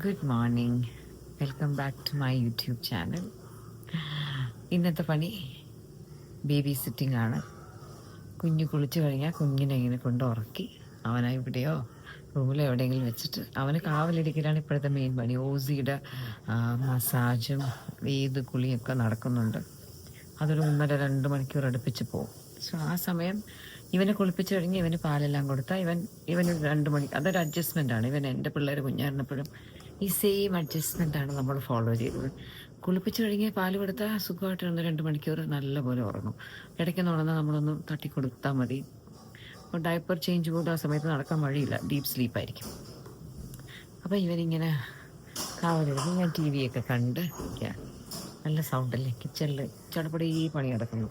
Good morning, welcome back to my YouTube channel. ഇന്നത്തെ പണി baby sitting ആണ്. കുഞ്ഞ് കുളിച്ച് കഴിഞ്ഞാൽ കുഞ്ഞിനെ ഇങ്ങനെ കൊണ്ട് ഉറക്കി അവനെ ഇവിടെയോ റൂമിലോ എവിടെയെങ്കിലും വെച്ചിട്ട് അവന് കാവലിരിക്കലാണ് ഇപ്പോഴത്തെ മെയിൻ പണി. ഓസിയുടെ മസാജും ഏത് കുളിയൊക്കെ നടക്കുന്നുണ്ട്. അതൊരു 1.5-2 മണിക്കൂർ അടുപ്പിച്ച് പോകും. സോ ആ സമയം ഇവനെ കുളിപ്പിച്ച് കഴിഞ്ഞ് ഇവന് പാലെല്ലാം കൊടുത്താൽ ഇവന് 2 മണി, അതൊരു അഡ്ജസ്റ്റ്മെൻ്റ് ആണ്. എൻ്റെ പിള്ളേർ കുഞ്ഞായിരുന്നപ്പോഴും ഈ സെയിം അഡ്ജസ്റ്റ്മെൻ്റ് ആണ് നമ്മൾ ഫോളോ ചെയ്തത്. കുളിപ്പിച്ച് കഴിഞ്ഞ് പാല് കൊടുത്താൽ സുഖമായിട്ട് 2 മണിക്കൂർ നല്ലപോലെ ഉറങ്ങും. ഇടയ്ക്കൊന്ന് ഉണർന്നാൽ നമ്മളൊന്ന് തട്ടിക്കൊടുത്താൽ മതി. അപ്പോൾ ഡയപ്പർ ചേഞ്ച് പോലും ആ സമയത്ത് നടക്കാൻ വഴിയില്ല, ഡീപ്പ് സ്ലീപ്പായിരിക്കും. അപ്പോൾ ഇവനിങ്ങനെ കാവലെടുത്ത് ഞാൻ ടി വിയൊക്കെ കണ്ട് നല്ല സൗണ്ടല്ലേ കിച്ചണിൽ ചടപടി പണി നടക്കുന്നു.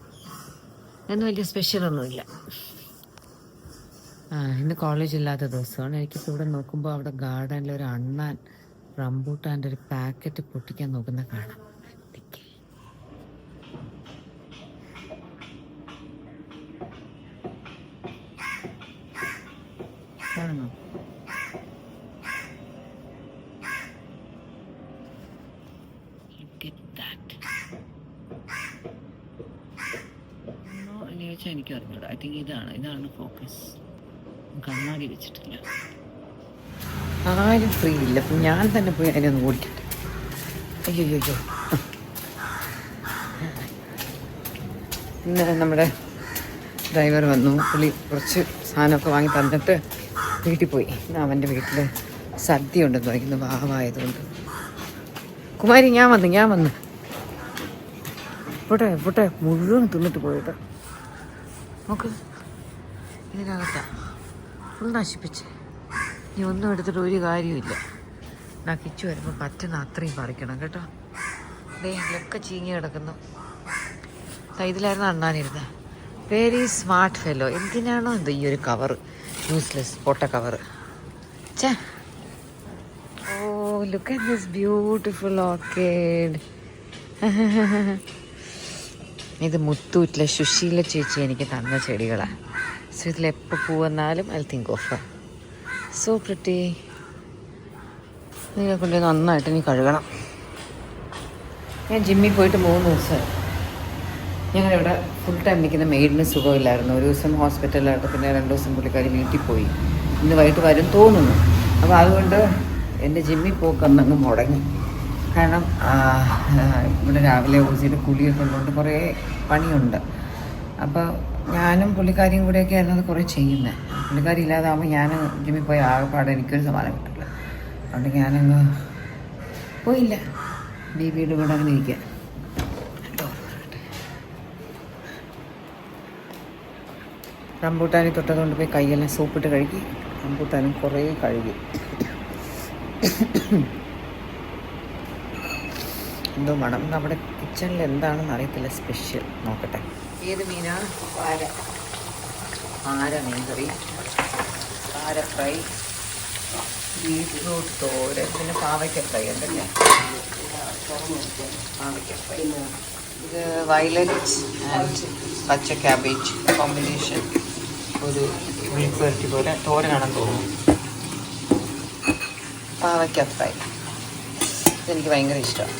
ഒന്നും വലിയ സ്പെഷ്യലൊന്നുമില്ല. ഇന്ന് കോളേജ് ഇല്ലാത്ത ദിവസമാണ്. എനിക്കിപ്പോൾ ഇവിടെ നോക്കുമ്പോൾ അവിടെ ഗാർഡനിൽ ഒരു അണ്ണാൻ റംബൂട്ടാൻ്റെ ഒരു പാക്കറ്റ് പൊട്ടിക്കാൻ നോക്കുന്ന കാണാം. കാണുന്നോ? എനിക്ക് അറിഞ്ഞൂടാ. ഐ തിങ്ക് ഇതാണ് ഫോക്കസ്. കണ്ണാടി വെച്ചിട്ടില്ല. ആരും ഫ്രീ ഇല്ല. അപ്പം ഞാൻ തന്നെ പോയി അതിനെ ഒന്ന് ഓടിക്കട്ടെ. അയ്യോ ഇന്ന് നമ്മുടെ ഡ്രൈവർ വന്നു. പുള്ളി കുറച്ച് സാധനമൊക്കെ വാങ്ങി തന്നിട്ട് വീട്ടിൽ പോയി. അവൻ്റെ വീട്ടിൽ സദ്യ ഉണ്ടെന്ന് പറയുന്നു, വാവായതുകൊണ്ട്. കുമാരി ഞാൻ വന്നു പോട്ടെ മുഴുവൻ തിന്നിട്ട് പോയിട്ട് നോക്ക്. ഇതിനകത്താ ഫുൾ നശിപ്പിച്ച്. ഇനി ഒന്നും എടുത്തിട്ട് ഒരു കാര്യമില്ല. കിച്ചു വരുമ്പോൾ പറ്റുന്ന അത്രയും പറിക്കണം കേട്ടോ. ഇതിലൊക്കെ ചീങ്ങി കിടക്കുന്നു. ഇതിലായിരുന്നു അണ്ണാനിരുന്നത്. Very smart fellow. എന്തിനാണോ എന്തോ ഈ ഒരു കവറ്, യൂസ്ലെസ് പൊട്ട cover. Look at this beautiful orchid. ഇത് മുത്തൂറ്റിലെ സുശീല ചേച്ചി എനിക്ക് തന്ന ചെടികളാണ്. സോ ഇതിലെപ്പോൾ പൂ വന്നാലും I think of so pretty. ഇതിനെ കൊണ്ട് നന്നായിട്ട് ഇനി കഴുകണം. ഞാൻ ജിമ്മിൽ പോയിട്ട് 3 ദിവസമായി. ഞങ്ങളിവിടെ ഫുൾ ടൈം നിൽക്കുന്ന മെയ്ഡിന് സുഖമില്ലായിരുന്നു. ഒരു ദിവസം ഹോസ്പിറ്റലിലായിട്ട്, പിന്നെ 2 ദിവസം പുള്ളിക്കാരി വീട്ടിൽ പോയി. ഇന്ന് വൈകിട്ട് വരും തോന്നുന്നു. അപ്പോൾ അതുകൊണ്ട് എൻ്റെ ജിമ്മിൽ പോക്കന്നങ്ങ് മുടങ്ങി. കാരണം ഇവിടെ രാവിലെ ഓസിയുടെ കുളിയൊക്കെ ഉള്ളതുകൊണ്ട് കുറേ പണിയുണ്ട്. അപ്പോൾ ഞാനും പുള്ളിക്കാരിയും കൂടെയൊക്കെ ആയിരുന്നു അത് കുറേ ചെയ്യുന്നത്. പുള്ളിക്കാരി ഇല്ലാതാകുമ്പോൾ ഞാൻ ജിമ്മിൽ പോയി ആകെപ്പാടെ എനിക്കൊരു സമാനം കിട്ടില്ല. അതുകൊണ്ട് ഞാനങ്ങ് പോയില്ല. ബേബിയുടെ കൂടെ അങ്ങനെ ഇരിക്കുക. റംബൂട്ടാനി തൊട്ടതുകൊണ്ട് പോയി കൈയെല്ലാം സോപ്പിട്ട് കഴുകി. റംബൂട്ടാനും കുറേ കഴുകി. എന്തോ മണം. നമ്മുടെ കിച്ചണിൽ എന്താണെന്ന് അറിയത്തില്ല. സ്പെഷ്യൽ നോക്കട്ടെ. ഏത് മീനാണ്? പാര മീൻ കറി, പാര ഫ്രൈ, ബീറ്റ്റൂട്ട് തോരൻ, പിന്നെ പാവയ്ക്ക ഫ്രൈ ഉണ്ടല്ലേ. പാവയ്ക്ക ഫ്രൈ. ഇത് വയലറ്റ് ആൻഡ് പച്ച ക്യാബേജ് കോമ്പിനേഷൻ. ഒരു മെഴുക്കുവരട്ടി പോലെ തോരനാണെന്ന് തോന്നുന്നു. പാവയ്ക്ക ഫ്രൈ ഇതെനിക്ക് ഭയങ്കര ഇഷ്ടമാണ്.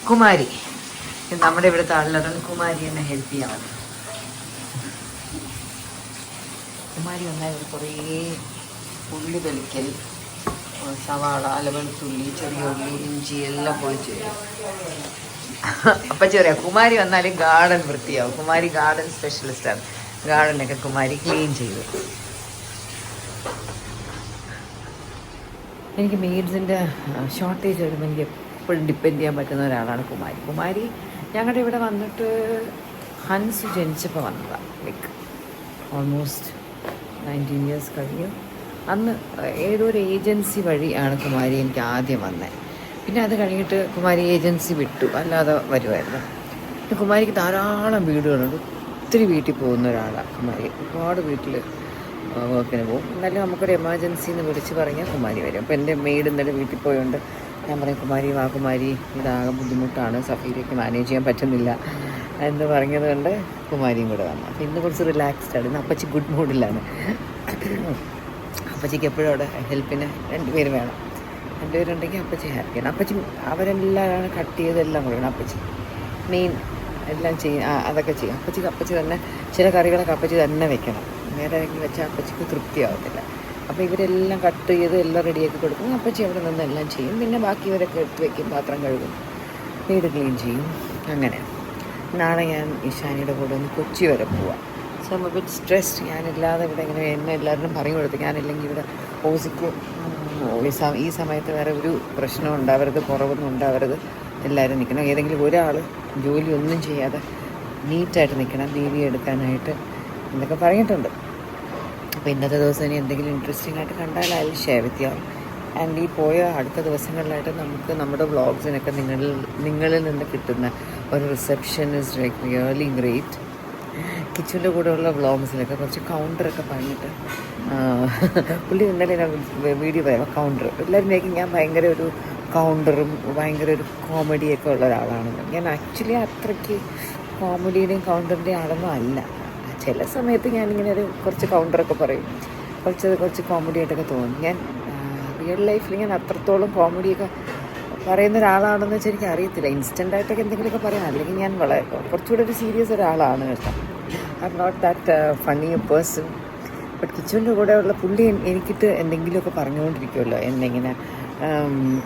കുമാരി നമ്മുടെ ഇവിടുത്തെ ആളിലാണ്. കുമാരി എന്നെ ഹെൽപ്പ് ചെയ്യാൻ മതി. കുമാരി വന്നാൽ ഇവിടെ കുറേ ഉള്ളി തൊലിക്കൽ, സവാള, വെളുത്തുള്ളി, ചെറിയ ഉള്ളി, ഇഞ്ചി എല്ലാം പൊളിച്ച് വരും. അപ്പം ചെറിയ കുമാരി വന്നാൽ ഗാർഡൻ വൃത്തിയാവും. കുമാരി ഗാർഡൻ സ്പെഷ്യലിസ്റ്റാണ്. ഗാർഡനൊക്കെ കുമാരി ക്ലീൻ ചെയ്തു. എനിക്ക് മെയ്ഡ്സിൻ്റെ ഷോർട്ടേജ് വരുമ്പോൾ എനിക്ക് എപ്പോഴും ഡിപ്പെൻഡ് ചെയ്യാൻ പറ്റുന്ന ഒരാളാണ് കുമാരി. ഞങ്ങളുടെ ഇവിടെ വന്നിട്ട് ഹൻസ് ജനിച്ചപ്പോൾ വന്നതാണ്. ലൈക്ക് ഓൾമോസ്റ്റ് 19 years കഴിയും. അന്ന് ഏതോ ഒരു ഏജൻസി വഴിയാണ് കുമാരി എനിക്ക് ആദ്യം വന്നത്. പിന്നെ അത് കഴിഞ്ഞിട്ട് കുമാരി ഏജൻസി വിട്ടു, അല്ലാതെ വരുമായിരുന്നു. പിന്നെ കുമാരിക്ക് ധാരാളം വീടുകളുണ്ട്. ഒത്തിരി വീട്ടിൽ പോകുന്ന ഒരാളാണ് കുമാരി. ഒരുപാട് വീട്ടിൽ വർക്കിന് പോകും. എന്നാലും നമുക്കൊരു എമർജൻസി എന്ന് വിളിച്ച് പറഞ്ഞാൽ കുമാരി വരും. അപ്പോൾ എൻ്റെ മെയ്ഡ് ഇന്നലെ വീട്ടിൽ പോയതുകൊണ്ട് ഞാൻ പറയും, കുമാരി ഇതാകെ ബുദ്ധിമുട്ടാണ്, സഫീരയ്ക്ക് മാനേജ് ചെയ്യാൻ പറ്റുന്നില്ല എന്ന് പറഞ്ഞത് കൊണ്ട് കുമാരിയും കൂടെ വന്നു. അപ്പോൾ ഇന്ന് കുറച്ച് റിലാക്സ്ഡ് ആണ്. ഇന്ന് അപ്പച്ചി ഗുഡ് മൂഡിലാണ്. അപ്പച്ചിക്ക് എപ്പോഴും അവിടെ ഹെൽപ്പിന് 2 പേര് വേണം. 2 പേരുണ്ടെങ്കിൽ അപ്പച്ചി ഹാപ്പിയാണ്. അപ്പച്ചി അവരെല്ലാം കട്ട് ചെയ്തെല്ലാം കൊടുക്കണം. അപ്പച്ചി മെയിൻ എല്ലാം ചെയ്യും, അതൊക്കെ ചെയ്യും. അപ്പച്ചി തന്നെ ചില കറികളൊക്കെ അപ്പച്ചി തന്നെ വെക്കണം. വേറെ ആരെങ്കിലും വെച്ചാൽ അപ്പച്ചിക്ക് തൃപ്തിയാവത്തില്ല. അപ്പോൾ ഇവരെല്ലാം കട്ട് ചെയ്ത് എല്ലാം റെഡിയാക്കി കൊടുക്കും. അപ്പച്ചി അവിടെ നിന്ന് എല്ലാം ചെയ്യും. പിന്നെ ബാക്കി ഇവരൊക്കെ എടുത്ത് വയ്ക്കും, പാത്രം കഴുകും, വീട് ക്ലീൻ ചെയ്യും. അങ്ങനെ നാളെ ഞാൻ ഇഷാനിയുടെ കൂടെ ഒന്ന് കൊച്ചി വരെ പോവാം. So I bit stressed. ഞാനില്ലാതെ ഇവിടെ ഇങ്ങനെ എന്നെ എല്ലാവരും പറഞ്ഞു കൊടുത്തു, ഞാനില്ലെങ്കിൽ ഇവിടെ ഓസിക്ക് ഈ സമയത്ത് വേറെ ഒരു പ്രശ്നം ഉണ്ടാവരുത്, കുറവൊന്നും ഉണ്ടാവരുത്, എല്ലാവരും നിൽക്കണം. ഏതെങ്കിലും ഒരാൾ ജോലി ഒന്നും ചെയ്യാതെ നീറ്റായിട്ട് നിൽക്കണം, ബേബിയെ എടുക്കാനായിട്ട് എന്നൊക്കെ പറഞ്ഞിട്ടുണ്ട്. അപ്പോൾ ഇന്നത്തെ ദിവസം ഇനി എന്തെങ്കിലും ഇൻട്രസ്റ്റിംഗ് ആയിട്ട് കണ്ടാൽ അതിൽ ഷെയർ വിത്ത് യു. ആൻഡ് ഈ പോയ അടുത്ത ദിവസങ്ങളിലായിട്ട് നമുക്ക് നമ്മുടെ വ്ളോഗ്സിനൊക്കെ നിങ്ങളിൽ നിന്ന് കിട്ടുന്ന ഒരു reception is like really great. കിച്ചുവിൻ്റെ കൂടെയുള്ള വ്ളോഗ്സിലൊക്കെ കുറച്ച് കൗണ്ടറൊക്കെ പറഞ്ഞിട്ട് പുള്ളി ഇന്നലെ ഞാൻ വീഡിയോ പറയാം. കൗണ്ടർ എല്ലാവരും വിചാരിക്കും ഞാൻ ഭയങ്കര ഒരു കൗണ്ടറും ഭയങ്കര ഒരു കോമഡിയൊക്കെ ഉള്ള ഒരാളാണെന്ന്. ഞാൻ ആക്ച്വലി അത്രയ്ക്ക് കോമഡിയുടെയും കൗണ്ടറിൻ്റെയും ആളൊന്നും അല്ല. ചില സമയത്ത് ഞാനിങ്ങനെ കുറച്ച് കൗണ്ടറൊക്കെ പറയും, കുറച്ച് കോമഡി ആയിട്ടൊക്കെ തോന്നും. ഞാൻ റിയൽ ലൈഫിൽ ഞാൻ അത്രത്തോളം കോമഡിയൊക്കെ പറയുന്ന ഒരാളാണെന്ന് വെച്ചാൽ എനിക്ക് അറിയത്തില്ല. ഇൻസ്റ്റൻ്റായിട്ടൊക്കെ എന്തെങ്കിലുമൊക്കെ പറയാം, അല്ലെങ്കിൽ ഞാൻ കുറച്ചുകൂടെ ഒരു സീരിയസ് ഒരാളാണ് കേട്ടോ. I'm not that funny a person. But കിച്ചുവിൻ്റെ കൂടെയുള്ള പുള്ളി എനിക്കിട്ട് എന്തെങ്കിലുമൊക്കെ പറഞ്ഞുകൊണ്ടിരിക്കുമല്ലോ, എന്നെങ്ങനെ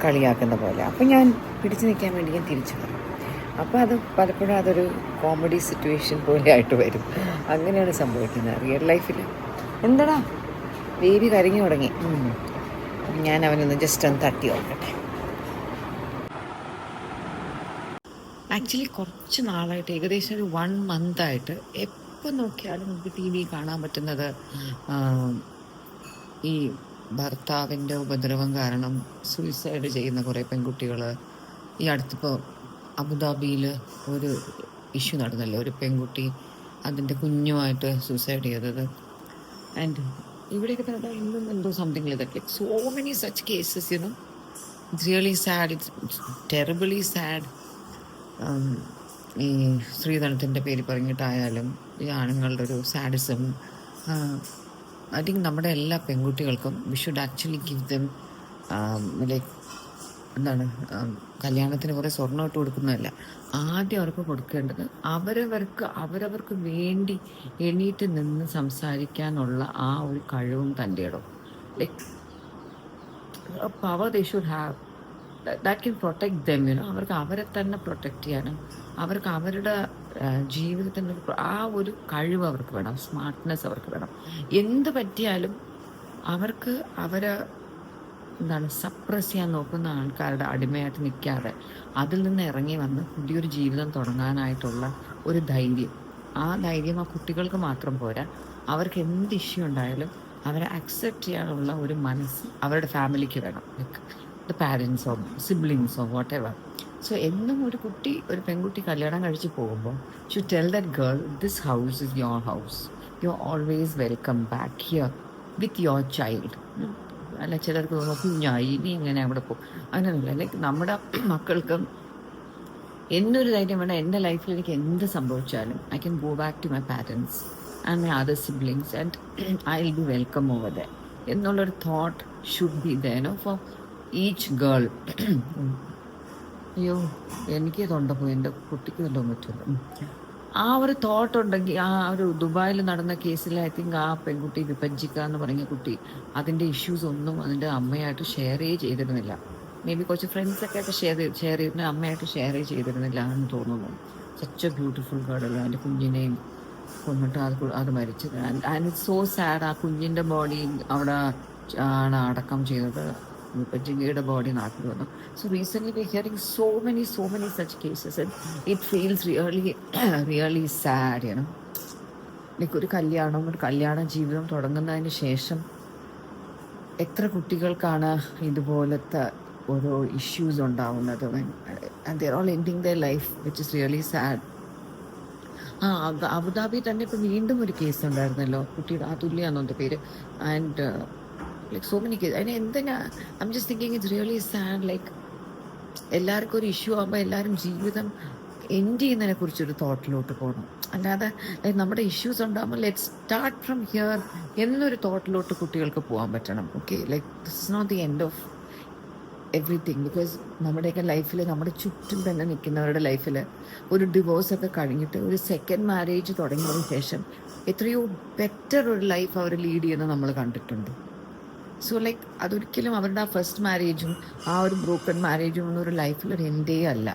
കളിയാക്കുന്ന പോലെ. അപ്പോൾ ഞാൻ പിടിച്ചു നിൽക്കാൻ വേണ്ടി ഞാൻ തിരിച്ചു പറയും. അപ്പോൾ അത് പലപ്പോഴും അതൊരു കോമഡി സിറ്റുവേഷൻ പോലെ ആയിട്ട് വരും. അങ്ങനെയാണ് സംഭവിക്കുന്നത് റിയൽ ലൈഫിൽ. എന്താടാ ബേബി കരഞ്ഞു തുടങ്ങി. ഞാൻ അവനൊന്ന് ജസ്റ്റ് ഒന്ന് തട്ടി നോക്കട്ടെ. ആക്ച്വലി കുറച്ച് നാളായിട്ട്, ഏകദേശം ഒരു 1 മന്തായിട്ട് എപ്പോൾ നോക്കിയാലും നമുക്ക് TV കാണാൻ പറ്റുന്നത് ഈ ഭർത്താവിൻ്റെ ഉപദ്രവം കാരണം സൂയിസൈഡ് ചെയ്യുന്ന കുറേ പെൺകുട്ടികൾ. ഈ അടുത്തിപ്പോൾ അബുദാബിയിൽ ഒരു ഇഷ്യൂ നടന്നല്ലോ, ഒരു പെൺകുട്ടി അതിൻ്റെ കുഞ്ഞുമായിട്ട് സൂയിസൈഡ് ചെയ്തത്. ആൻഡ് ഇവിടെയൊക്കെ തന്നെ ഇന്നും എന്തോ something like so many such cases, you know. It's really sad, it's terribly sad. ഈ സ്ത്രീധനത്തിൻ്റെ പേര് പറഞ്ഞിട്ടായാലും ഈ ആണുങ്ങളുടെ ഒരു സാഡിസം, ഐ തിങ്ക് നമ്മുടെ എല്ലാ പെൺകുട്ടികൾക്കും we should actually give them like എന്താണ്, കല്യാണത്തിന് കുറേ സ്വർണ്ണം ഇട്ട് കൊടുക്കുന്നതല്ല, ആദ്യം അവർക്ക് കൊടുക്കേണ്ടത് അവരവർക്ക് വേണ്ടി എണീറ്റ് നിന്ന് സംസാരിക്കാനുള്ള ആ ഒരു കഴിവും തൻ്റെ ഇടവും, like power they should have that can protect dum, you know. അവർക്ക് അവരെ തന്നെ പ്രൊട്ടക്റ്റ് ചെയ്യാനും അവർക്ക് അവരുടെ ജീവിതത്തിൻ്റെ ആ ഒരു കഴിവ് അവർക്ക് വേണം, സ്മാർട്ട്നെസ് അവർക്ക് വേണം. എന്ത് പറ്റിയാലും അവർക്ക് സപ്രസ് ചെയ്യാൻ നോക്കുന്ന ആൾക്കാരുടെ അടിമയായിട്ട് നിൽക്കാതെ അതിൽ നിന്ന് ഇറങ്ങി വന്ന് പുതിയൊരു ജീവിതം തുടങ്ങാനായിട്ടുള്ള ഒരു ധൈര്യം, ആ ധൈര്യം ആ കുട്ടികൾക്ക് മാത്രം പോരാ, അവർക്ക് എന്ത് ഇഷ്യൂ ഉണ്ടായാലും അവരെ അക്സെപ്റ്റ് ചെയ്യാനുള്ള ഒരു മനസ്സ് അവരുടെ ഫാമിലിക്ക് വേണം, ലൈക്ക് ദ പാരൻസോ സിബ്ലിങ്സോ വാട്ട് എവർ. സോ എന്നും ഒരു പെൺകുട്ടി കല്യാണം കഴിച്ച് പോകുമ്പോൾ should tell that girl, this house is your house, you are always welcome back here with your child. അല്ല ചിലർക്ക് തോന്നുന്നു കുഞ്ഞായി ഇനി ഇങ്ങനെ അവിടെ പോകും, അങ്ങനെയൊന്നുമില്ല. ലൈക്ക് നമ്മുടെ മക്കൾക്ക് എന്നൊരു ധൈര്യം വേണം. എൻ്റെ ലൈഫിൽ എനിക്ക് എന്ത് സംഭവിച്ചാലും I can go back to my parents and my other siblings and I will be welcome over there എന്നുള്ളൊരു thought should be there for each girl. അയ്യോ എനിക്ക് തൊണ്ടപ്പോയി, എൻ്റെ കുട്ടിക്ക് വല്ലതും പറ്റില്ല. ആ ഒരു തോട്ട് ഉണ്ടെങ്കിൽ, ആ ഒരു ദുബായിൽ നടന്ന കേസിൽ ഐ തിങ്ക് ആ പെൺകുട്ടി വിഭജിക്കുക എന്ന് പറഞ്ഞ കുട്ടി അതിൻ്റെ ഇഷ്യൂസ് ഒന്നും അതിൻ്റെ അമ്മയായിട്ട് ഷെയർ ചെയ്തിരുന്നില്ല. മേ ബി കുറച്ച് ഫ്രണ്ട്സൊക്കെ ആയിട്ട് ഷെയർ ചെയ്തിരുന്ന, അമ്മയായിട്ട് ഷെയർ ചെയ്തിരുന്നില്ല എന്ന് തോന്നുന്നു. Such A beautiful girl. അതിൻ്റെ കുഞ്ഞിനെയും കൊന്നിട്ട് അത് മരിച്ചത്. And it's so sad. ആ കുഞ്ഞിൻ്റെ ബോഡി അവിടെ ആണ് അടക്കം ചെയ്തത്, വിഭജികയുടെ ബോഡി നാട്ടിൽ വന്നു. So recently we hearing so many such cases and it feels really sad, you know. Like ഒരു കല്യാണ ജീവിതം തുടങ്ങുന്നതിന് ശേഷം എത്ര കുട്ടികൾക്കാണ് ഇതുപോലത്തെ ഓരോ ഇഷ്യൂസ് ഉണ്ടാവുന്നത്, and they are all ending their life which is really sad. Abu Dhabi തന്നെ ഇപ്പം വീണ്ടും ഒരു കേസ് ഉണ്ടായിരുന്നല്ലോ, കുട്ടിയുടെ അതുല്യാന്നൊന്റെ പേര്. And like so many kids. I'm just thinking it's really sad. Like എല്ലാവർക്കും ഒരു ഇഷ്യൂ ആകുമ്പോൾ എല്ലാവരും ജീവിതം എൻഡ് ചെയ്യുന്നതിനെ കുറിച്ചൊരു തോട്ടിലോട്ട് പോകണം. അല്ലാതെ നമ്മുടെ ഇഷ്യൂസ് ഉണ്ടാകുമ്പോൾ ലെറ്റ് സ്റ്റാർട്ട് ഫ്രം ഹിയർ എന്നൊരു തോട്ടിലോട്ട് കുട്ടികൾക്ക് പോകാൻ പറ്റണം. Okay, like this is not the end of everything. Because നമ്മുടെയൊക്കെ ലൈഫിൽ, നമ്മുടെ ചുറ്റും തന്നെ നിൽക്കുന്നവരുടെ ലൈഫിൽ ഒരു ഡിവോഴ്സൊക്കെ കഴിഞ്ഞിട്ട് ഒരു സെക്കൻഡ് മാരേജ് തുടങ്ങിയതിന് ശേഷം എത്രയോ ബെറ്റർ ഒരു ലൈഫ് അവർ ലീഡ് ചെയ്യുന്നത് നമ്മൾ കണ്ടിട്ടുണ്ട്. സോ ലൈക്ക് അതൊരിക്കലും അവരുടെ ആ ഫസ്റ്റ് മാരേജും ആ ഒരു ബ്രോക്കൺ മാരേജും ഒന്നും ഒരു ലൈഫിൽ ഒരു എൻഡേ അല്ല.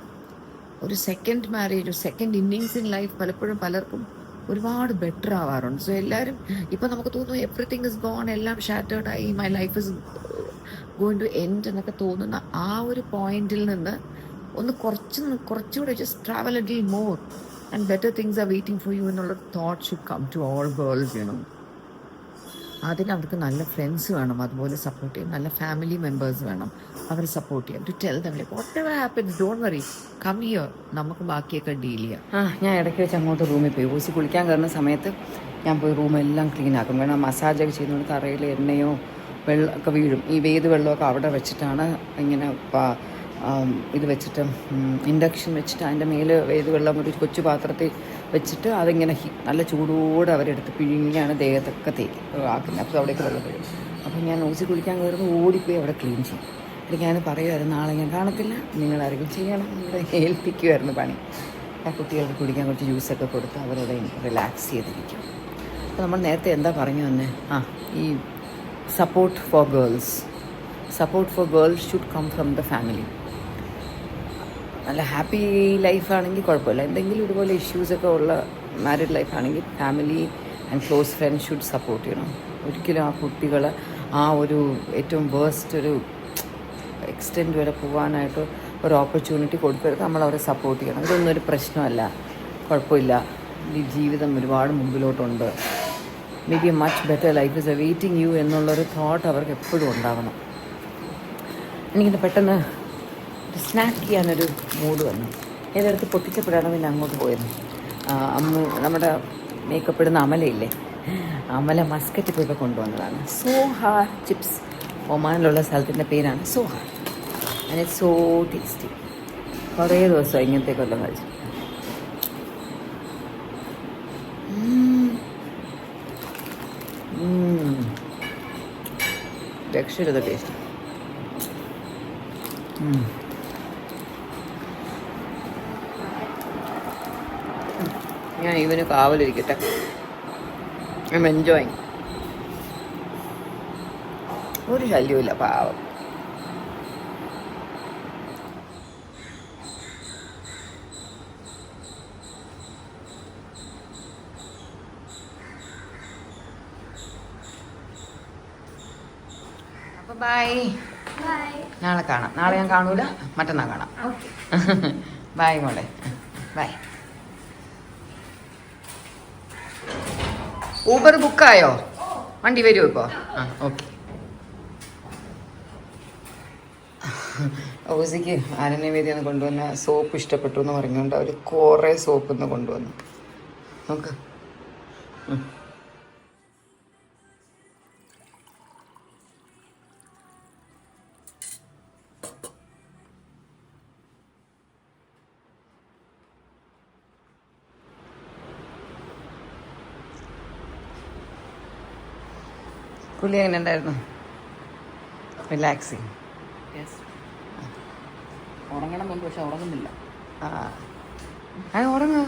ഒരു second marriage, second innings in life പലപ്പോഴും പലർക്കും ഒരുപാട് ബെറ്റർ ആവാറുണ്ട്. സോ എല്ലാവരും ഇപ്പം നമുക്ക് തോന്നുന്നു എവറിത്തിങ് ഇസ് ഗോൺ, എല്ലാം ഷാറ്റേർഡ് ആയി, my life is going to end എന്നൊക്കെ തോന്നുന്ന ആ ഒരു പോയിന്റിൽ നിന്ന് ഒന്ന് കുറച്ചുകൂടെ just travel a little more and better things are waiting for you എന്നുള്ള thought should come to all girls. You know, അതിന് അവർക്ക് നല്ല ഫ്രണ്ട്സ് വേണം, അതുപോലെ സപ്പോർട്ട് ചെയ്യും, നല്ല ഫാമിലി മെമ്പേഴ്സ് വേണം അവരെ സപ്പോർട്ട് ചെയ്യാം. To tell them like whatever happens don't worry, come here, നമുക്ക് ബാക്കിയൊക്കെ ഡീൽ ചെയ്യാം. ഞാൻ ഇടയ്ക്ക് വെച്ച് അങ്ങോട്ട് റൂമിൽ പോയി. ഓസി കുളിക്കാൻ കയറുന്ന സമയത്ത് ഞാൻ പോയി റൂമെല്ലാം ക്ലീൻ ആക്കും. കാരണം മസാജൊക്കെ ചെയ്യുന്നതുകൊണ്ട് തറയിൽ എണ്ണയോ വെള്ളമൊക്കെ വീഴും. ഈ വെയ്ത് വെള്ളമൊക്കെ അവിടെ വെച്ചിട്ടാണ് ഇങ്ങനെ ഇത് വെച്ചിട്ട് ഇൻഡക്ഷൻ വെച്ചിട്ട് അതിൻ്റെ മേലെ വെയ്ത് വെള്ളം ഒരു കൊച്ചു പാത്രത്തിൽ വെച്ചിട്ട് അതിങ്ങനെ നല്ല ചൂടോടെ അവരെടുത്ത് പിഴിഞ്ഞാണ് ദേഹത്തൊക്കെ ആക്കുന്നത്. അപ്പോൾ അവിടേക്ക് വെള്ളം വീഴും. അപ്പോൾ ഞാൻ ഓസി കുളിക്കാൻ കയറുമ്പോൾ ഓടിപ്പോയി അവിടെ ക്ലീൻ ചെയ്യും. അല്ലെങ്കിൽ ഞാൻ പറയുമായിരുന്നു നാളെ ഞാൻ കാണത്തില്ല, നിങ്ങളാരെങ്കിലും ചെയ്യണം, ഇവിടെ ഏൽപ്പിക്കുമായിരുന്നു പണി. ആ കുട്ടികൾക്ക് കുടിക്കാൻ കുറച്ച് ജ്യൂസൊക്കെ കൊടുത്ത് അവരോട് റിലാക്സ് ചെയ്തിരിക്കും. അപ്പോൾ നമ്മൾ നേരത്തെ എന്താ പറഞ്ഞു തന്നെ, ഈ support for girls should come from the family. നല്ല ഹാപ്പി ലൈഫാണെങ്കിൽ കുഴപ്പമില്ല. എന്തെങ്കിലും ഇതുപോലെ ഇഷ്യൂസൊക്കെ ഉള്ള മാരീഡ് ലൈഫാണെങ്കിൽ family and close friends should support ചെയ്യണം. ഒരിക്കലും ആ കുട്ടികൾ ആ ഒരു ഏറ്റവും വേസ്റ്റ് ഒരു എക്സ്റ്റെൻഡ് വരെ പോകാനായിട്ട് ഒരു ഓപ്പർച്യൂണിറ്റി കൊടുക്കരുത്. നമ്മളവരെ സപ്പോർട്ട് ചെയ്യണം. ഇതൊന്നും ഒരു പ്രശ്നമല്ല, കുഴപ്പമില്ല, ഈ ജീവിതം ഒരുപാട് മുമ്പിലോട്ടുണ്ട്, maybe a much better life is awaiting you എന്നുള്ളൊരു തോട്ട് അവർക്ക് എപ്പോഴും ഉണ്ടാവണം. എനിക്കിത് പെട്ടെന്ന് ഒരു സ്നാക്ക് ചെയ്യാനൊരു മൂഡ് വന്നു. ഏതെടുത്ത് പൊട്ടിച്ചപ്പോഴാണ് പിന്നെ അങ്ങോട്ട് പോയത്. നമ്മുടെ മേക്കപ്പ് ഇടുന്ന അമലയില്ലേ, അമല മസ്കറ്റ് പോയപ്പോൾ കൊണ്ടുവന്നതാണ് സോഹാർ ചിപ്സ്. ഒമാനിലുള്ള സ്ഥലത്തിൻ്റെ പേരാണ് Zohar. And it's so tasty. കുറേ ദിവസം ഇങ്ങനത്തെ കൊല്ലം കഴിച്ചു. രക്ഷയില്ലാത്ത ടേസ്റ്റ്. ഞാൻ ഇവന് കാവലിരിക്കട്ടെ. I M enjoying. ഒരു ശല്യമില്ല, പാവം. അപ്പോൾ ബൈ. നാളെ കാണാം. നാളെ ഞാൻ കാണൂല, മറ്റന്നാൾ കാണാം. ബൈ മോളെ, ബൈ. Uber Bukayo? വണ്ടി വരുമോ ഇപ്പോൾ? ഓക്കെ. ഓസിക്ക് ആരണ്യവേദി ഒന്ന് കൊണ്ടുവന്ന സോപ്പ് ഇഷ്ടപ്പെട്ടു എന്ന് പറഞ്ഞുകൊണ്ട് അവർ കുറേ സോപ്പ് ഒന്ന് കൊണ്ടുവന്നു. നോക്ക്. കുളി എങ്ങനെ ഉണ്ടായിരുന്നു? റിലാക്സിങ്. ഉറങ്ങണമെന്നുണ്ട്, പക്ഷെ ഉറങ്ങുന്നില്ല. ഉറങ്ങുക.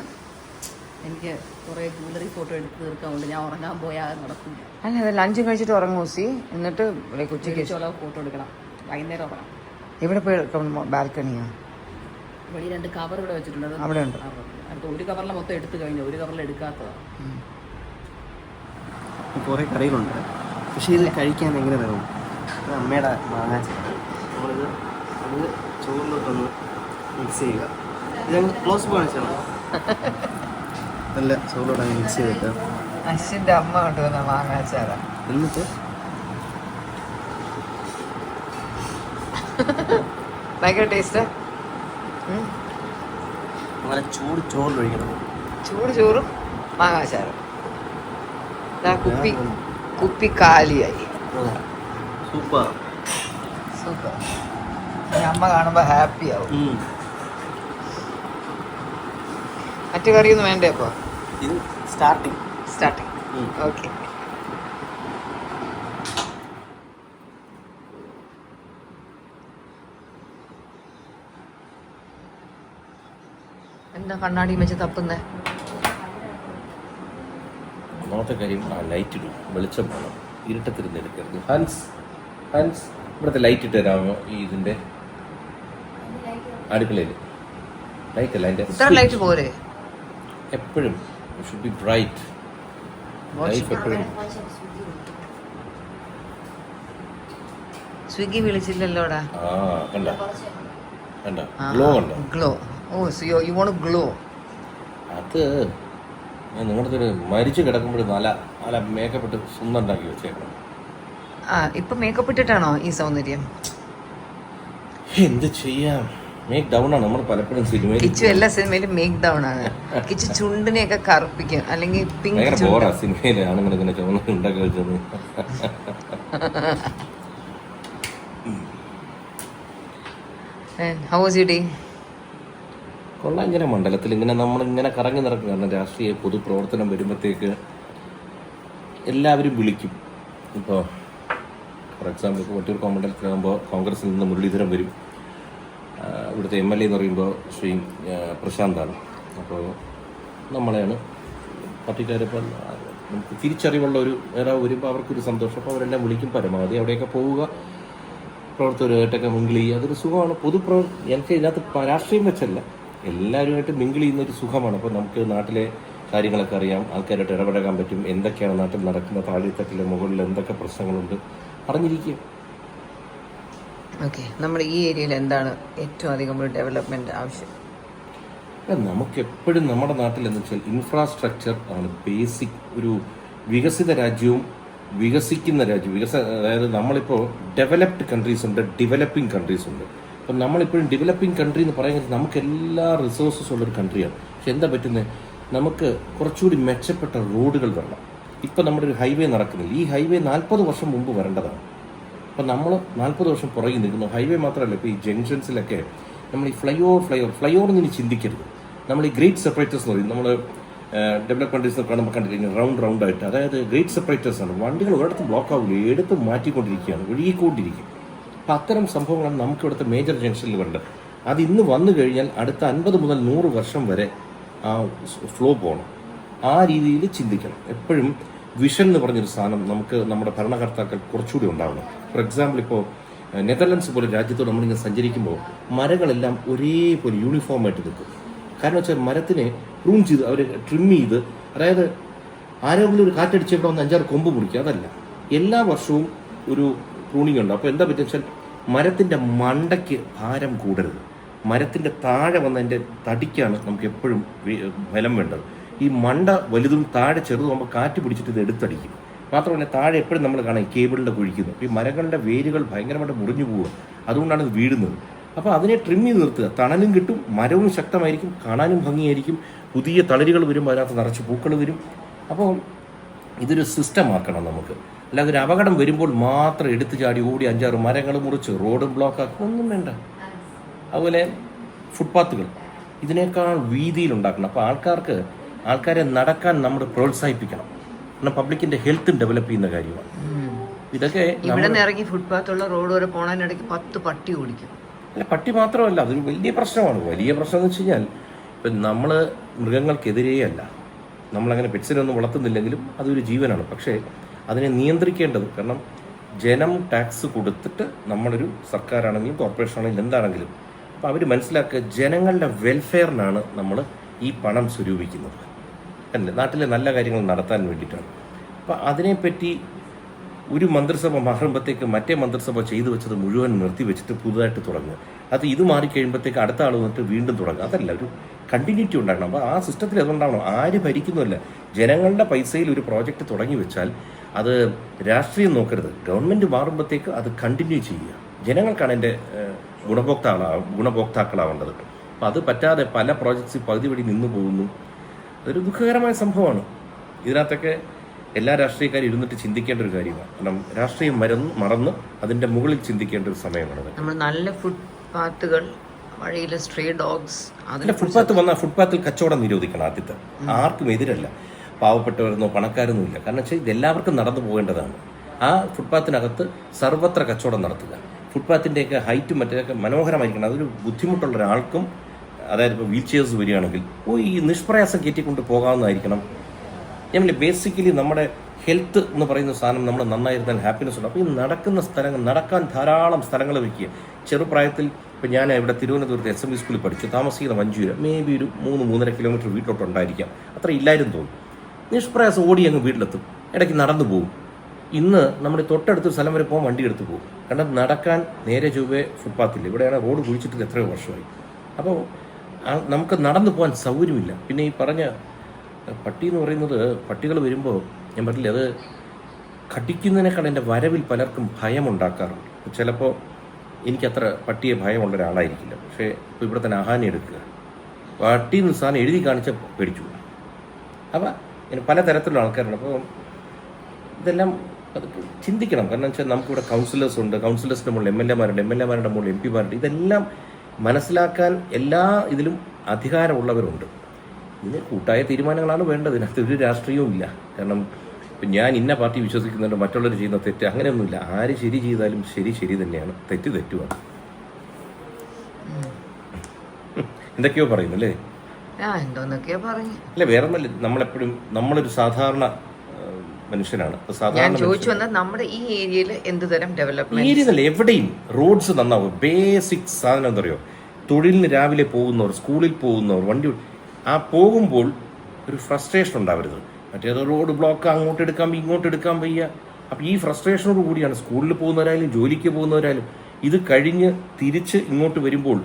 എനിക്ക് കുറേ ജ്വല്ലറി ഫോട്ടോ എടുത്ത് തീർക്കാറുണ്ട്. ഞാൻ ഉറങ്ങാൻ പോയാൽ നടക്കില്ല. അല്ല, അത് ലഞ്ച് കഴിച്ചിട്ട് ഉറങ്ങും സി. എന്നിട്ട് ഉച്ചയ്ക്ക് ഫോട്ടോ എടുക്കണം. വൈകുന്നേരം ഉറങ്ങാം. ഇവിടെ പോയി ബാൽക്കണിയോ? വെളി 2 കവർ ഇവിടെ വെച്ചിട്ടുണ്ട്. അവിടെ ഉണ്ട്. അടുത്ത ഒരു കവറിൽ മൊത്തം എടുത്തു കഴിഞ്ഞു, ഒരു കവറിൽ എടുക്കാത്തതാണ്. കുറേ കറികളുണ്ട്, പക്ഷേ ഇത് കഴിക്കാൻ ഭയങ്കര വേവും. അമ്മയുടെ മാങ്ങാച്ച നമ്മളിത് അത് ചോറിലോട്ടൊന്ന് മിക്സ് ചെയ്യുക. ഇത് ഞങ്ങൾ ക്ലോസ് കാണിച്ചാണ് നല്ല ചോറിലോട്ട് മിക്സ് ചെയ്തിട്ട് അശ്വിൻ്റെ അമ്മ കൊണ്ടുവന്ന മാങ്ങാച്ചാറ. എന്നിട്ട് ഭയങ്കര ടേസ്റ്റ്. അങ്ങനെ ചൂട് ചോറിലൊഴിക്കണം. ചൂട് ചോറും മാങ്ങാച്ചാറും. കുപ്പി കാലിയായി. സൂപ്പർ. അമ്മ കാണുമ്പോൾ ഹാപ്പി ആവും. മറ്റു കറിയൊന്നും വേണ്ടേ അപ്പോൾ? ഇത് സ്റ്റാർട്ടിങ്. ഓക്കെ. എന്താ കണ്ണാടി വെച്ച് തപ്പുന്നേ? ഒന്നാമത്തെ കാര്യം ആ ലൈറ്റ് ഇടും, വെളിച്ചം വേണം, ഇരുട്ടത്തിരുന്ന് എടുക്കരുത്. ഹാൻസ് ഇവിടുത്തെ ലൈറ്റ് ഇട്ട് തരാമോ? ഈ ഇതിൻ്റെ അടുക്കളയിൽ ലൈറ്റ് അല്ല, അതിൻ്റെ ഇത്ര ലൈറ്റ് പോരെ? എപ്പോഴും ഷുഡ് ബി ബ്രൈറ്റ് ലൈഫ് എപ്പോഴും. സ്വിഗ്ഗി വിളിച്ചില്ലല്ലോടാ. ആ കണ്ട ഗ്ലോ കണ്ടോ? Glow. Oh you won't glow. അത് ഞാൻ നിങ്ങളുടെ ഒരു മരിച്ചു കിടക്കുമ്പോൾ നല്ല മേക്കപ്പ് ഇട്ട് സുന്ദരം ഉണ്ടാക്കി വെച്ചേക്കണം. ഇപ്പൊ മേക്കപ്പ് ഇട്ടിട്ടാണോ ഈ സൗന്ദര്യം? എന്ത് ചെയ്യാം, മേക്ക് ഡൗൺ ആണ്. നമ്മൾ പലപ്പോഴും സിനിമയിൽ കിച്ചു എല്ലാ സിനിമയിലും മേക്ക് ഡൗൺ ആണ്. കിച്ചു ചുണ്ടിനെയൊക്കെ കറുപ്പിക്കും, അല്ലെങ്കിൽ പിങ്ക്. ഭയങ്കര ബോറാ സിനിമയിൽ ആണുങ്ങൾ ഇങ്ങനെ ചുവന്ന ഉണ്ടാക്കി വെച്ചത്. How was your day? കൊള്ളാം. ഇങ്ങനെ മണ്ഡലത്തിൽ ഇങ്ങനെ നമ്മളിങ്ങനെ കറങ്ങി നടക്കും. കാരണം രാഷ്ട്രീയ പൊതുപ്രവർത്തനം വരുമ്പോഴത്തേക്ക് എല്ലാവരും വിളിക്കും. ഇപ്പോൾ ഫോർ എക്സാമ്പിൾ ഇപ്പോൾ വട്ടിയൂർ മണ്ഡലത്തിലാകുമ്പോൾ കോൺഗ്രസിൽ നിന്ന് മുരളീധരൻ വരും. ഇവിടുത്തെ MLA എന്ന് പറയുമ്പോൾ ശ്രീ പ്രശാന്താണ്. അപ്പോൾ നമ്മളെയാണ് പാർട്ടിക്കാരിപ്പോൾ നമുക്ക് തിരിച്ചറിവുള്ള ഒരു നേതാവ് വരുമ്പോൾ അവർക്കൊരു സന്തോഷം. അപ്പോൾ അവരെല്ലാം വിളിക്കും. പരമാവധി അവിടെയൊക്കെ പോവുക, പ്രവർത്തകരുമായിട്ടൊക്കെ മിങ്കിൾ ചെയ്യുക. അതൊരു സുഖമാണ്. എനിക്ക് ഇതിനകത്ത് രാഷ്ട്രീയം വെച്ചല്ല, എല്ലാവരുമായിട്ട് മിങ്കിൾ ചെയ്യുന്നൊരു സുഖമാണ്. അപ്പോൾ നമുക്ക് നാട്ടിലെ കാര്യങ്ങളൊക്കെ അറിയാം, ആൾക്കാരായിട്ട് ഇടപെടാൻ പറ്റും, എന്തൊക്കെയാണ് നാട്ടിൽ നടക്കുന്ന, താഴെത്തട്ടിലെ മുകളിൽ എന്തൊക്കെ പ്രശ്നങ്ങളുണ്ട് അറിഞ്ഞിരിക്കും. ഓക്കെ, നമ്മുടെ ഈ ഏരിയയിൽ എന്താണ് ഏറ്റവും അധികം ഒരു ഡെവലപ്മെന്റ് ആവശ്യം? നമുക്കെപ്പോഴും നമ്മുടെ നാട്ടിൽ എന്ന് വെച്ചാൽ ഇൻഫ്രാസ്ട്രക്ചർ ആണ് ബേസിക്. ഒരു വികസിത രാജ്യവും വികസിക്കുന്ന രാജ്യം, അതായത് നമ്മളിപ്പോൾ ഡെവലപ്ഡ് കൺട്രീസ് ഉണ്ട്, ഡെവലപ്പിംഗ് കൺട്രീസ് ഉണ്ട്. അപ്പം നമ്മളിപ്പോഴും ഡെവലപ്പിംഗ് കൺട്രി എന്ന് പറയുന്നത് നമുക്ക് എല്ലാ റിസോഴ്സസ് ഉള്ളൊരു കൺട്രിയാണ്. പക്ഷെ എന്താ പറ്റുന്നത്, നമുക്ക് കുറച്ചുകൂടി മെച്ചപ്പെട്ട റോഡുകൾ വരണം. ഇപ്പം നമ്മുടെ ഒരു ഹൈവേ നടക്കുന്നില്ല. ഈ ഹൈവേ 40 വർഷം മുമ്പ് വരേണ്ടതാണ്. അപ്പം നമ്മൾ 40 വർഷം പുറകെ നിൽക്കുന്നു. ഹൈവേ മാത്രമല്ല, ഇപ്പോൾ ഈ ജംഗ്ഷൻസിലൊക്കെ നമ്മൾ ഈ ഫ്ലൈ ഓവർ ഇനി ചിന്തിക്കരുത്. നമ്മൾ ഈ ഗ്രേറ്റ് സെപ്പറേറ്റേഴ്സ് എന്ന് പറയും. നമ്മൾ ഡെവലപ്പ് കൺട്രീസ് കാണുമ്പോൾ കണ്ടിരിക്കുന്നത് റൗണ്ട് ആയിട്ട്, അതായത് ഗ്രേറ്റ് സെപ്പറേറ്റേഴ്സ് ആണ്. വണ്ടികൾ ഒരിടത്തും ബ്ലോക്ക് ആവില്ല, എടുത്ത് മാറ്റിക്കൊണ്ടിരിക്കുകയാണ്, ഒഴുകിക്കൊണ്ടിരിക്കും. അപ്പം അത്തരം സംഭവങ്ങളാണ് നമുക്ക് ഇവിടുത്തെ മേജർ ജംഗ്ഷനിൽ വേണ്ടത്. അത് ഇന്ന് വന്നു കഴിഞ്ഞാൽ അടുത്ത 50 മുതൽ 100 വർഷം വരെ ആ ഫ്ലോ പോകണം. ആ രീതിയിൽ ചിന്തിക്കണം. എപ്പോഴും വിഷൻ എന്ന് പറഞ്ഞൊരു സാധനം നമുക്ക് നമ്മുടെ ഭരണകർത്താക്കൾ കുറച്ചുകൂടി ഉണ്ടാവണം. ഫോർ എക്സാമ്പിൾ ഇപ്പോൾ നെതർലൻഡ്സ് പോലെ രാജ്യത്തോട് നമ്മളിങ്ങനെ സഞ്ചരിക്കുമ്പോൾ മരങ്ങളെല്ലാം ഒരേപോലെ യൂണിഫോമായിട്ട് നിൽക്കും. കാരണം വെച്ചാൽ മരത്തിനെ പ്രൂൺ ചെയ്ത് അവർ ട്രിം ചെയ്ത്, അതായത് ആരെങ്കിലും ഒരു കാറ്റടിച്ചപ്പോൾ വന്ന് 5-6 കൊമ്പ് മുറിക്കുക, അതല്ല, എല്ലാ വർഷവും ഒരു പ്രൂണിങ് ഉണ്ട്. അപ്പോൾ എന്താ പറ്റുക വെച്ചാൽ മരത്തിൻ്റെ മണ്ടയ്ക്ക് ഭാരം കൂടരുത്. മരത്തിൻ്റെ താഴെ വന്നതിൻ്റെ തടിക്കാണ് നമുക്ക് എപ്പോഴും ബലം വേണ്ടത്. ഈ മണ്ട വലുതും താഴെ ചെറുതുമാകുമ്പോൾ കാറ്റ് പിടിച്ചിട്ട് ഇത് എടുത്തടിക്കും. മാത്രമല്ല താഴെ എപ്പോഴും നമ്മൾ കാണാം കേബിളിൻ്റെ കുഴിക്കുന്നു. ഈ മരങ്ങളുടെ വേരുകൾ ഭയങ്കരമായിട്ട് മുറിഞ്ഞു പോവുക, അതുകൊണ്ടാണ് ഇത് വീഴുന്നത്. അപ്പോൾ അതിനെ ട്രിം ചെയ്ത് നിർത്തുക. തണലും കിട്ടും, മരവും ശക്തമായിരിക്കും, കാണാനും ഭംഗിയായിരിക്കും. പുതിയ തളിരുകൾ വരും, അതിനകത്ത് നിറച്ച് പൂക്കൾ വരും. അപ്പോൾ ഇതൊരു സിസ്റ്റമാക്കണം നമുക്ക്. അല്ലാതെ ഒരു അപകടം വരുമ്പോൾ മാത്രം എടുത്തു ചാടി ഓടി 5-6 മരങ്ങൾ മുറിച്ച് റോഡ് ബ്ലോക്കാക്കി ഒന്നും വേണ്ട. അതുപോലെ ഫുട്പാത്തുകൾ ഇതിനേക്കാൾ വീതിയിലുണ്ടാക്കണം. അപ്പോൾ ആൾക്കാരെ നടക്കാൻ നമ്മൾ പ്രോത്സാഹിപ്പിക്കണം. കാരണം പബ്ലിക്കിന്റെ ഹെൽത്തും ഡെവലപ്പ് ചെയ്യുന്ന കാര്യമാണ് ഇതൊക്കെ. ഇവിടെ നിന്ന് ഇറങ്ങി ഫുട്പാത്തുള്ള റോഡ് വരെ പോണതിനിടയ്ക്ക് 10 പട്ടി ഓടിക്കും. അല്ല, പട്ടി മാത്രമല്ല, അതൊരു വലിയ പ്രശ്നമാണ്. വലിയ പ്രശ്നം എന്ന് വെച്ച് കഴിഞ്ഞാൽ ഇപ്പം നമ്മൾ മൃഗങ്ങൾക്കെതിരേ അല്ല, നമ്മളങ്ങനെ പെറ്റ്സിനൊന്നും വളർത്തുന്നില്ലെങ്കിലും അതൊരു ജീവനാണ്. പക്ഷേ അതിനെ നിയന്ത്രിക്കേണ്ടത്, കാരണം ജനം ടാക്സ് കൊടുത്തിട്ട് നമ്മളൊരു സർക്കാരാണെങ്കിലും കോർപ്പറേഷൻ ആണെങ്കിലും എന്താണെങ്കിലും അപ്പോൾ അവർ മനസ്സിലാക്കുക ജനങ്ങളുടെ വെൽഫെയറിനാണ് നമ്മൾ ഈ പണം സ്വരൂപിക്കുന്നത്, അല്ലേ, നാട്ടിലെ നല്ല കാര്യങ്ങൾ നടത്താൻ വേണ്ടിയിട്ടാണ്. അപ്പോൾ അതിനെപ്പറ്റി ഒരു മന്ത്രിസഭ മാറുമ്പോഴത്തേക്ക് മറ്റേ മന്ത്രിസഭ ചെയ്തു വെച്ചത് മുഴുവൻ നിർത്തി വെച്ചിട്ട് പുതുതായിട്ട് തുടങ്ങുക. അത് ഇത് മാറിക്കഴിയുമ്പോഴത്തേക്ക് അടുത്ത ആൾ വന്നിട്ട് വീണ്ടും തുടങ്ങുക. അതല്ല, ഒരു കണ്ടിന്യൂറ്റി ഉണ്ടാക്കണം. അപ്പോൾ ആ സിസ്റ്റത്തിൽ അതുകൊണ്ടാവണം. ആര് ഭരിക്കുന്നുമല്ല, ജനങ്ങളുടെ പൈസയിൽ ഒരു പ്രോജക്റ്റ് തുടങ്ങി വെച്ചാൽ അത് രാഷ്ട്രീയം നോക്കരുത്. ഗവൺമെൻറ് മാറുമ്പോഴത്തേക്ക് അത് കണ്ടിന്യൂ ചെയ്യുക. ജനങ്ങൾക്കാണ് എൻ്റെ ഗുണഭോക്താക്കളാവേണ്ടത്. അപ്പോൾ അത് പറ്റാതെ പല പ്രോജക്ട്സ് പകുതി വഴി നിന്നു പോകുന്നു. അതൊരു ദുഃഖകരമായ സംഭവമാണ്. ഇതിനകത്തൊക്കെ എല്ലാ രാഷ്ട്രീയക്കാരും ഇരുന്നിട്ട് ചിന്തിക്കേണ്ട ഒരു കാര്യമാണ്. കാരണം രാഷ്ട്രീയം മറന്ന് അതിൻ്റെ മുകളിൽ ചിന്തിക്കേണ്ട ഒരു സമയമാണത്. നമ്മൾ നല്ല ഫുട്പാത്തുകൾ വഴിയിൽ സ്ട്രേ ഡോഗ്സ് അല്ല, ഫുട്പാത്ത് വന്നാൽ ഫുട്പാത്തിൽ കച്ചവടം നിരോധിക്കണം. ആദ്യത്തെ ആർക്കും എതിരല്ല, പാവപ്പെട്ടവരെന്നോ പണക്കാരൊന്നും ഇല്ല. കാരണം വെച്ചാൽ ഇതെല്ലാവർക്കും നടന്നു പോകേണ്ടതാണ്. ആ ഫുട്പാത്തിനകത്ത് സർവത്ര കച്ചവടം നടത്തുക. ഫുട്പാത്തിൻ്റെയൊക്കെ ഹൈറ്റും മറ്റൊക്കെ മനോഹരമായിരിക്കണം. അതൊരു ബുദ്ധിമുട്ടുള്ള ഒരാൾക്കും, അതായത് ഇപ്പോൾ വീൽ ചെയർസ് വരികയാണെങ്കിൽ ഈ നിഷ്പ്രയാസം കയറ്റിക്കൊണ്ട് പോകാവുന്നതായിരിക്കണം. ഞാൻ ബേസിക്കലി നമ്മുടെ ഹെൽത്ത് എന്ന് പറയുന്ന സാധനം നമ്മൾ നന്നായിരുന്നാൽ ഹാപ്പിനെസ് ഉണ്ട്. അപ്പോൾ ഈ നടക്കുന്ന സ്ഥലങ്ങൾ, നടക്കാൻ ധാരാളം സ്ഥലങ്ങൾ വയ്ക്കുക. ചെറുപ്രായത്തിൽ ഇപ്പോൾ ഞാൻ ഇവിടെ തിരുവനന്തപുരത്ത് SMV സ്കൂളിൽ പഠിച്ചു. താമസിക്കുന്ന വഞ്ചൂര് മേ ബി ഒരു 3-3.5 കിലോമീറ്റർ വീട്ടിലോട്ടുണ്ടായിരിക്കാം. അത്ര ഇല്ലായിരുന്നു തോന്നും. നിഷ്പ്രയാസം ഓടി അങ്ങ് വീട്ടിലെത്തും, ഇടയ്ക്ക് നടന്നു പോകും. ഇന്ന് നമ്മൾ തൊട്ടടുത്തൊരു സ്ഥലം വരെ പോകാൻ വണ്ടി എടുത്ത് പോകും. കാരണം നടക്കാൻ നേരെ ചൊവ്വേ ഫുട്പാത്തില്ല. ഇവിടെയാണ് റോഡ് കുഴിച്ചിട്ട് എത്രയോ വർഷമായി. അപ്പോൾ നമുക്ക് നടന്നു പോകാൻ സൗകര്യമില്ല. പിന്നെ ഈ പറഞ്ഞ പട്ടി എന്ന് പറയുന്നത്, പട്ടികൾ വരുമ്പോൾ ഞാൻ പറഞ്ഞില്ല, അത് കടിക്കുന്നതിനേക്കാൾ എൻ്റെ വരവിൽ പലർക്കും ഭയമുണ്ടാക്കാറുണ്ട്. ചിലപ്പോൾ എനിക്കത്ര പട്ടിയെ ഭയമുള്ള ഒരാളായിരിക്കില്ല. പക്ഷേ ഇപ്പോൾ ഇവിടെ തന്നെ ആഹാരം എടുക്കുക, പട്ടി എന്ന് സാധനം എഴുതി കാണിച്ച പേടിച്ചു. അപ്പോൾ ഇങ്ങനെ പലതരത്തിലുള്ള ആൾക്കാരുണ്ട്. അപ്പോൾ ഇതെല്ലാം അത് ചിന്തിക്കണം. കാരണം വെച്ചാൽ നമുക്കിവിടെ കൗൺസിലേഴ്സ് ഉണ്ട്, കൗൺസിലേഴ്സിൻ്റെ മുകളിൽ MLA-മാരുണ്ട്, MLA-മാരുടെ മുകളിൽ MP-മാരുണ്ട്. ഇതെല്ലാം മനസ്സിലാക്കാൻ എല്ലാ ഇതിലും അധികാരമുള്ളവരുണ്ട്. ഇതിന് കൂട്ടായ തീരുമാനങ്ങളാണ് വേണ്ടത്. ഇതിനകത്ത് ഒരു രാഷ്ട്രീയവും ഇല്ല. കാരണം ഇപ്പം ഞാൻ ഇന്ന പാർട്ടി വിശ്വസിക്കുന്നുണ്ട്, മറ്റുള്ളവർ ചെയ്യുന്ന തെറ്റ്, അങ്ങനെയൊന്നുമില്ല. ആര് ശരി ചെയ്താലും ശരി തന്നെയാണ്, തെറ്റുമാണ്. എന്തൊക്കെയോ പറയുന്നു അല്ലേ? എന്തോന്നൊക്കെയോ പറഞ്ഞു. അല്ല, വേറെ ഒന്നല്ല, നമ്മളെപ്പോഴും നമ്മളൊരു സാധാരണ മനുഷ്യനാണ്. ഞാൻ ചോദിച്ചു വന്നാൽ നമ്മുടെ ഈ ഏരിയയിൽ എന്ത് തരം ഡെവലപ്മെന്റ്? ഏരിയല്ല, എവിടെയും റോഡ്സ് നന്നാവും. ബേസിക് സാധനം എന്താ പറയുക, തൊഴിലിന് രാവിലെ പോകുന്നവർ, സ്കൂളിൽ പോകുന്നവർ, വണ്ടി പോകുമ്പോൾ ഒരു ഫ്രസ്ട്രേഷൻ ഉണ്ടാവരുത്. മറ്റേത് റോഡ് ബ്ലോക്ക്, അങ്ങോട്ട് എടുക്കാൻ ഇങ്ങോട്ട് എടുക്കാൻ വയ്യ. അപ്പോൾ ഈ ഫ്രസ്ട്രേഷനോട് കൂടിയാണ് സ്കൂളിൽ പോകുന്നവരായാലും ജോലിക്ക് പോകുന്നവരായാലും ഇത് കഴിഞ്ഞ് തിരിച്ച് ഇങ്ങോട്ട് വരുമ്പോൾ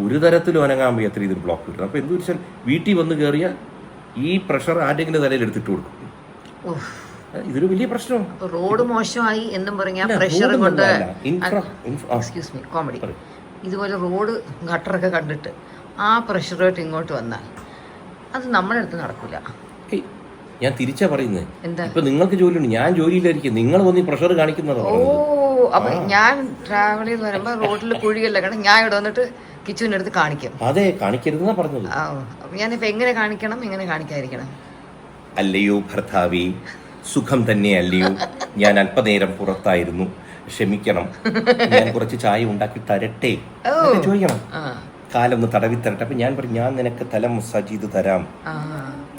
ഒരു തരത്തിലും അനങ്ങാൻ വയ്യാത്ത രീതിയിൽ ബ്ലോക്ക് കിട്ടും. അപ്പോൾ എന്ത് വെച്ചാൽ വീട്ടിൽ വന്ന് കയറിയാൽ ഈ പ്രഷർ ആരെങ്കിലും തലയിൽ എടുത്തിട്ട് കൊടുക്കും. ഇതൊരു വലിയ പ്രശ്നമാണ്. റോഡ് മോശമായി എന്നും പറഞ്ഞാൽ പ്രഷർ കൊണ്ട് എക്സ്ക്യൂസ് മീ കോമഡി, ഇതുപോലെ റോഡ് ഗട്ടറൊക്കെ കണ്ടിട്ട് ആ പ്രഷറായിട്ട് ഇങ്ങോട്ട് വന്നാൽ അത് നമ്മുടെ അടുത്ത് നടക്കില്ല. ഞാൻ തിരിച്ചാ പറയുന്നത്. ഇപ്പൊ നിങ്ങൾക്ക് ജോലിയുണ്ട്, ഞാൻ ജോലിയിലായിരിക്കും, നിങ്ങൾ വന്ന് പ്രഷർ കാണിക്കുന്നത്. അപ്പൊ ഞാൻ ട്രാവൽ ചെയ്ത് വരുമ്പോ റോഡിൽ കുഴിയല്ല, കാരണം ഞാൻ ഇവിടെ വന്നിട്ട് കിച്ചുവിന്റെ അടുത്ത് കാണിക്കും. അതെ, കാണിക്കരുതെന്നാ പറഞ്ഞത്. അപ്പൊ ഞാനിപ്പോ എങ്ങനെ കാണിക്കണം, എങ്ങനെ കാണിക്കാതിരിക്കണം? അല്ലയോ ഭർത്താവേ, സുഖം തന്നെ അല്ലയോ, ഞാൻ അല്പനേരം പുറത്തായിരുന്നു, ക്ഷമിക്കണം, ഞാൻ കുറച്ച് ചായ ഉണ്ടാക്കി തരട്ടെ ചോദിക്കണം. കാലൊന്ന് തടവി തരട്ടെ. അപ്പൊ ഞാൻ പറയും, ഞാൻ നിനക്ക് തല മസാജ് ചെയ്ത് തരാം.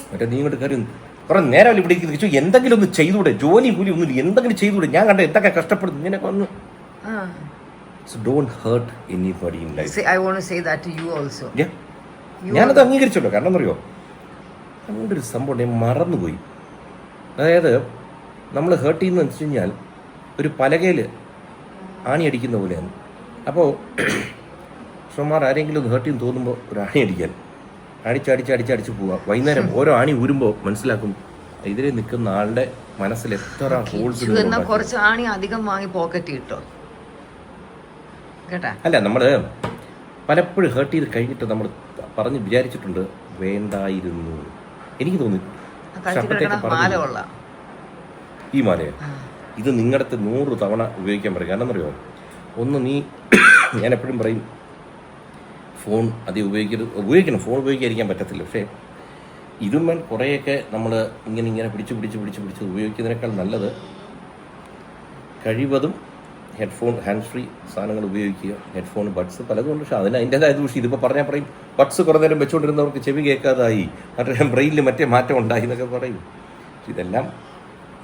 മറ്റേ നീ ഇങ്ങോട്ട് കയറി കുറെ നേരം ഇവിടെ ഇരിച്ചു, എന്തെങ്കിലും ഒന്ന് ചെയ്തൂടെ, ജോലി കൂലി ഒന്നുമില്ല, എന്തെങ്കിലും ചെയ്തൂടെ, ഞാൻ കണ്ട എന്തൊക്കെ കഷ്ടപ്പെടുന്നു ഇങ്ങനെ വന്ന്. So don't hurt anybody in life. I want to say that to you also. Yeah. ഞാനത് അംഗീകരിച്ചല്ലോ. കാരണം എന്നറിയോ, അങ്ങോട്ട് ഒരു സംഭവം ഞാൻ മറന്നുപോയി. അതായത് നമ്മൾ ഹേർട്ട് ചെയ്യുന്നതെന്ന് വെച്ച് കഴിഞ്ഞാൽ ഒരു പലകയിൽ ആണി അടിക്കുന്ന പോലെയാണ്. അപ്പോൾ ഷോമാർ ആരെങ്കിലും ഒന്ന് ഹേർട്ട് ചെയ്യുന്ന തോന്നുമ്പോൾ ഒരു ആണി അടിക്കാൻ അടിച്ചടിച്ച് പോവുക. വൈകുന്നേരം ഓരോ ആണി ഊരുമ്പോൾ മനസ്സിലാക്കും ഇതിലെ നിൽക്കുന്ന ആളുടെ മനസ്സിൽ എത്ര ഹോൾസ്. കുറച്ച് ആണി അധികം വാങ്ങി പോക്കറ്റ് കിട്ടോ കേട്ടാ. അല്ല, നമ്മൾ പലപ്പോഴും ഹേർട്ട് ചെയ്ത് കഴിഞ്ഞിട്ട് നമ്മൾ പറഞ്ഞ് വിചാരിച്ചിട്ടുണ്ട് വേണ്ടായിരുന്നു. എനിക്ക് തോന്നി ഈ മാലയോ ഇത് നിങ്ങളുടെ 100 തവണ ഉപയോഗിക്കാൻ പറയും. കാരണം എന്നറിയോ, ഒന്ന് നീ ഞാൻ എപ്പോഴും പറയും ഫോൺ അധികം ഉപയോഗിക്കണം. ഫോൺ ഉപയോഗിക്കാതിരിക്കാൻ പറ്റത്തില്ല. പക്ഷേ ഇതും കുറേയൊക്കെ നമ്മൾ ഇങ്ങനെ പിടിച്ച് ഉപയോഗിക്കുന്നതിനേക്കാൾ നല്ലത് കഴിവതും ഹെഡ്ഫോൺ, ഹാൻഡ് ഫ്രീ സാധനങ്ങൾ ഉപയോഗിക്കുക. ഹെഡ്ഫോൺ, ബഡ്സ് പലതുകൊണ്ട്. പക്ഷേ അതിൻ്റെതായ ദൂഷ്യം. ഇതിപ്പോൾ പറഞ്ഞാൽ പറയും ബഡ്സ് കുറേ നേരം വെച്ചുകൊണ്ടിരുന്നവർക്ക് ചെവി കേൾക്കാതായി, മറ്റേ ബ്രെയിനിൽ മറ്റേ മാറ്റം ഉണ്ടായി എന്നൊക്കെ പറയും. ഇതെല്ലാം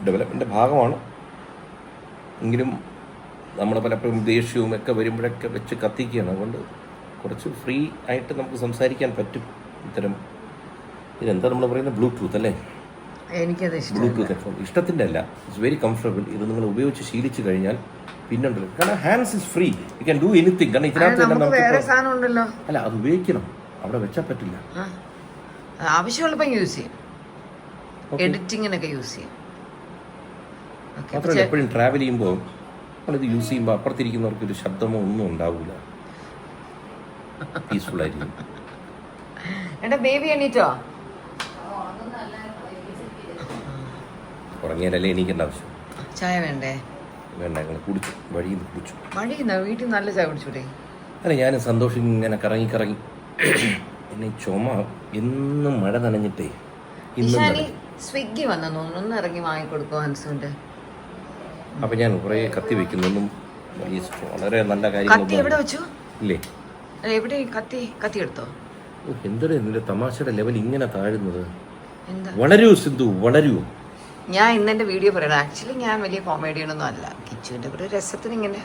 ഡെവലപ്മെൻറ്റിൻ്റെ ഭാഗമാണ്. എങ്കിലും നമ്മൾ പലപ്പോഴും ദേഷ്യവും ഒക്കെ വരുമ്പോഴൊക്കെ വെച്ച് കത്തിക്കുകയാണ്. അതുകൊണ്ട് കുറച്ച് ഫ്രീ ആയിട്ട് നമുക്ക് സംസാരിക്കാൻ പറ്റും. ഇത്തരം ഇതെന്താ നമ്മൾ പറയുന്നത്, ബ്ലൂടൂത്ത് അല്ലേ? എനിക്കത് ബ്ലൂടൂത്ത് ഹെഡ്ഫോൺ ഇഷ്ടത്തിൻ്റെ അല്ല, ഇറ്റ്സ് വെരി കംഫർട്ടബിൾ. ഇത് നിങ്ങൾ ഉപയോഗിച്ച് ശീലിച്ചു കഴിഞ്ഞാൽ പിന്നുണ്ടല്ലോ, കാരണം hands is free, you can do anything. കാരണം ഇതിനകത്ത് അല്ല, അത് ഉപയോഗിക്കണം, അവിടെ വെച്ചാൽ പറ്റില്ല. ആവശ്യമുള്ളപ്പോൾ യൂസ് ചെയ്യും, എഡിറ്റിങ്ങിനൊക്കെ യൂസ് ചെയ്യും. മാത്രമല്ല എപ്പോഴും ട്രാവൽ ചെയ്യുമ്പോൾ നമ്മളിത് യൂസ് ചെയ്യുമ്പോൾ അപ്പുറത്തിരിക്കുന്നവർക്ക് ഒരു ശബ്ദമോ ഒന്നും ഉണ്ടാവില്ല, പീസ്ഫുൾ ആയിരിക്കും. എന്റെ ബേബി എണീറ്റോ? ഉറങ്ങിയാലല്ലേ എണീക്കേണ്ട ആവശ്യം. ചായ വേണ്ടേ? വേണ്ട, ഞങ്ങൾ കുടിച്ചു, വഴിയിൽ നിന്ന് കുടിച്ചു. വീട്ടിൽ നല്ല ചായ കുടിച്ചൂടെ? അല്ല ഞാനും സന്തോഷം ഇങ്ങനെ കറങ്ങി കറങ്ങി പിന്നെ ചുമ എന്നും മഴ നനഞ്ഞിട്ടേ ഇന്നും നനഞ്ഞു. സ്വിഗ്ഗി വന്നെന്ന് തോന്നുന്നു, ഒന്ന് ഇറങ്ങി വാങ്ങിക്കൊടുക്കും ഹൻസുവിന്റെ. അപ്പം ഞാൻ കുറേ കത്തി വെക്കുന്നൊന്നും വളരെ നല്ല കത്തി എവിടെ കാര്യങ്ങളൊന്നും വെച്ചു? ഇല്ലേ. അല്ല, എവിടെ കത്തി എടുത്തോ? എന്തൊരു നിന്റെ തമാശയുടെ ലെവൽ ഇങ്ങനെ താഴുന്നത്. എന്താ വളരൂ സിന്ധു, വളരൂ. ഞാൻ ഇന്നെന്റെ വീഡിയോ പറയണം. ആക്ച്വലി ഞാൻ വലിയ കോമഡിയനൊന്നും അല്ല. കിച്ചുവിന്റെ ഒരു രസത്തിന് ഇങ്ങനെ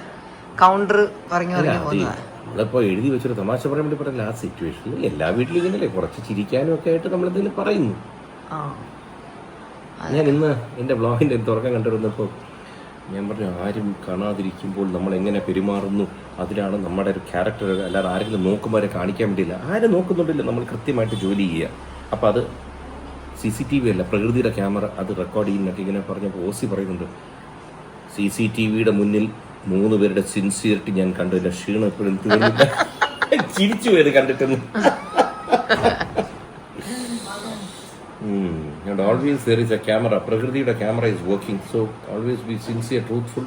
കൗണ്ടർ പറഞ്ഞു പറഞ്ഞു പോകുന്നതാണ്. നമ്മളിപ്പോൾ എഴുതി വെച്ചൊരു തമാശ പറയാൻ വേണ്ടി പറഞ്ഞില്ല. ആ സിറ്റുവേഷനിൽ എല്ലാ വീട്ടിലും ഇങ്ങനെയല്ലേ, കുറച്ച് ചിരിക്കാനും ഒക്കെ ആയിട്ട് നമ്മളെന്തെങ്കിലും പറയുന്നു. ആ, ഞാൻ ഇന്ന് എൻ്റെ ബ്ലോഗിൻ്റെ തുറക്കം കണ്ടിരുന്നപ്പോൾ ഞാൻ പറഞ്ഞു, ആരും കാണാതിരിക്കുമ്പോൾ നമ്മൾ എങ്ങനെ പെരുമാറുന്നു അതിലാണ് നമ്മുടെ ഒരു ക്യാരക്ടർ. അല്ലാതെ ആരെങ്കിലും നോക്കുമ്പോൾ കാണിക്കാൻ വേണ്ടിയില്ല. ആരും നോക്കുന്നുണ്ടല്ലോ, നമ്മൾ കൃത്യമായിട്ട് ജോലി ചെയ്യുക. അപ്പോൾ അത് CCTV അല്ല, പ്രകൃതിയുടെ ക്യാമറ അത് റെക്കോർഡ് ചെയ്യുന്നൊക്കെ ഇങ്ങനെ പറഞ്ഞപ്പോൾ ഓസി പറയുന്നുണ്ട്, CCTVയുടെ മുന്നിൽ 3 പേരുടെ സിൻസിയറിറ്റി ഞാൻ കണ്ടു. എൻ്റെ ക്ഷീണം എപ്പോഴും തീർന്നില്ല. ചിരിച്ചു പോയത് കണ്ടിട്ടെന്ന്. And always there is a camera. പ്രകൃതിയുടെ camera is working, so always be sincere, truthful.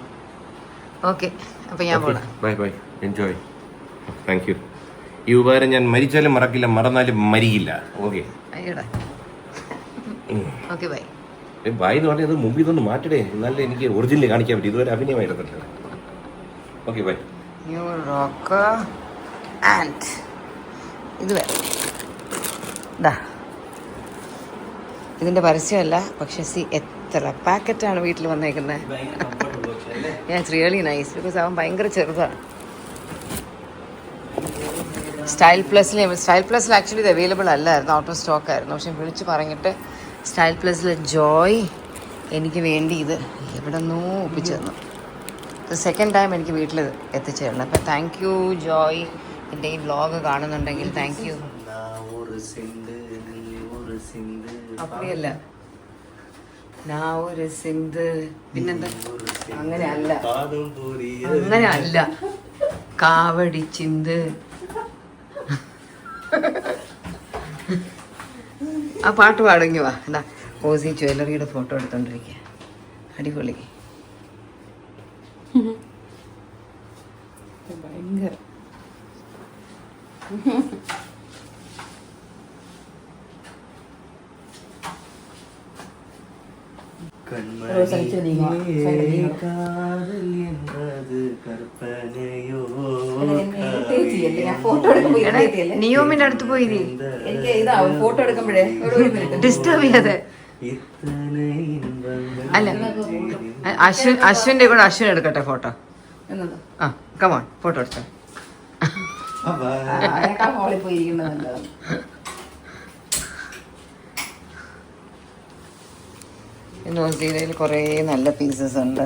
Okay, അപ്പൊ ഞാൻ പോണം. Bye bye, enjoy. Thank you. ഈ ഉപകാരം ഞാൻ മരിച്ചാലും മറക്കില്ല, മറന്നാലും മരിയില്ല. ഓക്കെ അയ്യടാ, ഓക്കെ ബൈ. ബൈ എന്ന് പറഞ്ഞത് മുമ്പിൽ നിന്നൊന്ന് മാറ്റടേ, എന്നാലേ എനിക്ക് ഒറിജിനൽ കാണിക്കാൻ പറ്റും. ഇതുവരെ അഭിനയമായിരുന്നില്ല. Okay bye. New rock and ഇത് വേണം. ഇതിന്റെ പരസ്യമല്ല, പക്ഷെ എത്ര പാക്കറ്റാണ് വീട്ടിൽ വന്നേക്കുന്നത്. ഇറ്റ്സ് റിയലി നൈസ് ബിക്കോസ് അവൻ ഭയങ്കര ചെറുതാണ്. സ്റ്റൈൽ പ്ലസിൽ ആക്ച്വലി ഇത് അവൈലബിൾ അല്ലായിരുന്നു, ഔട്ട് ഓഫ് സ്റ്റോക്ക് ആയിരുന്നു. പക്ഷെ വിളിച്ച് പറഞ്ഞിട്ട് സ്റ്റൈൽ പ്ലസിലെ ജോയ് എനിക്ക് വേണ്ടി ഇത് എവിടെ നിന്നോ ഒപ്പിച്ചു തന്നു. ഇത് സെക്കൻഡ് ടൈം എനിക്ക് വീട്ടിൽ എത്തിച്ചു തരണം. അപ്പം താങ്ക് യു ജോയ്. എൻ്റെ ഈ വ്ളോഗ് കാണുന്നുണ്ടെങ്കിൽ താങ്ക് യു. அப்படிയല്ല, ഞാൻ ഒരു സിന്ധ്, പിന്നെന്താ, അങ്ങനെ അല്ല കാവടി ചിന്ത്. ആ പാട്ട് പാടുങ്ങി വാ. എന്താ ഓസി ജ്വല്ലറിയുടെ ഫോട്ടോ എടുത്തോണ്ടിരിക്കുക. അടിപൊളി, ഭയങ്കര. നിയോമിന്റെ അടുത്ത് പോയി ഫോട്ടോ എടുക്കുമ്പോഴേ ഡിസ്റ്റർബ് ചെയ്യാതെ. അല്ല, അശ്വിന്റെ കൂടെ അശ്വിൻ എടുക്കട്ടെ ഫോട്ടോ. ആ കമോൺ, ഫോട്ടോ എടുത്തോ. ഇതിൽ കുറേ നല്ല പീസസ് ഉണ്ട്.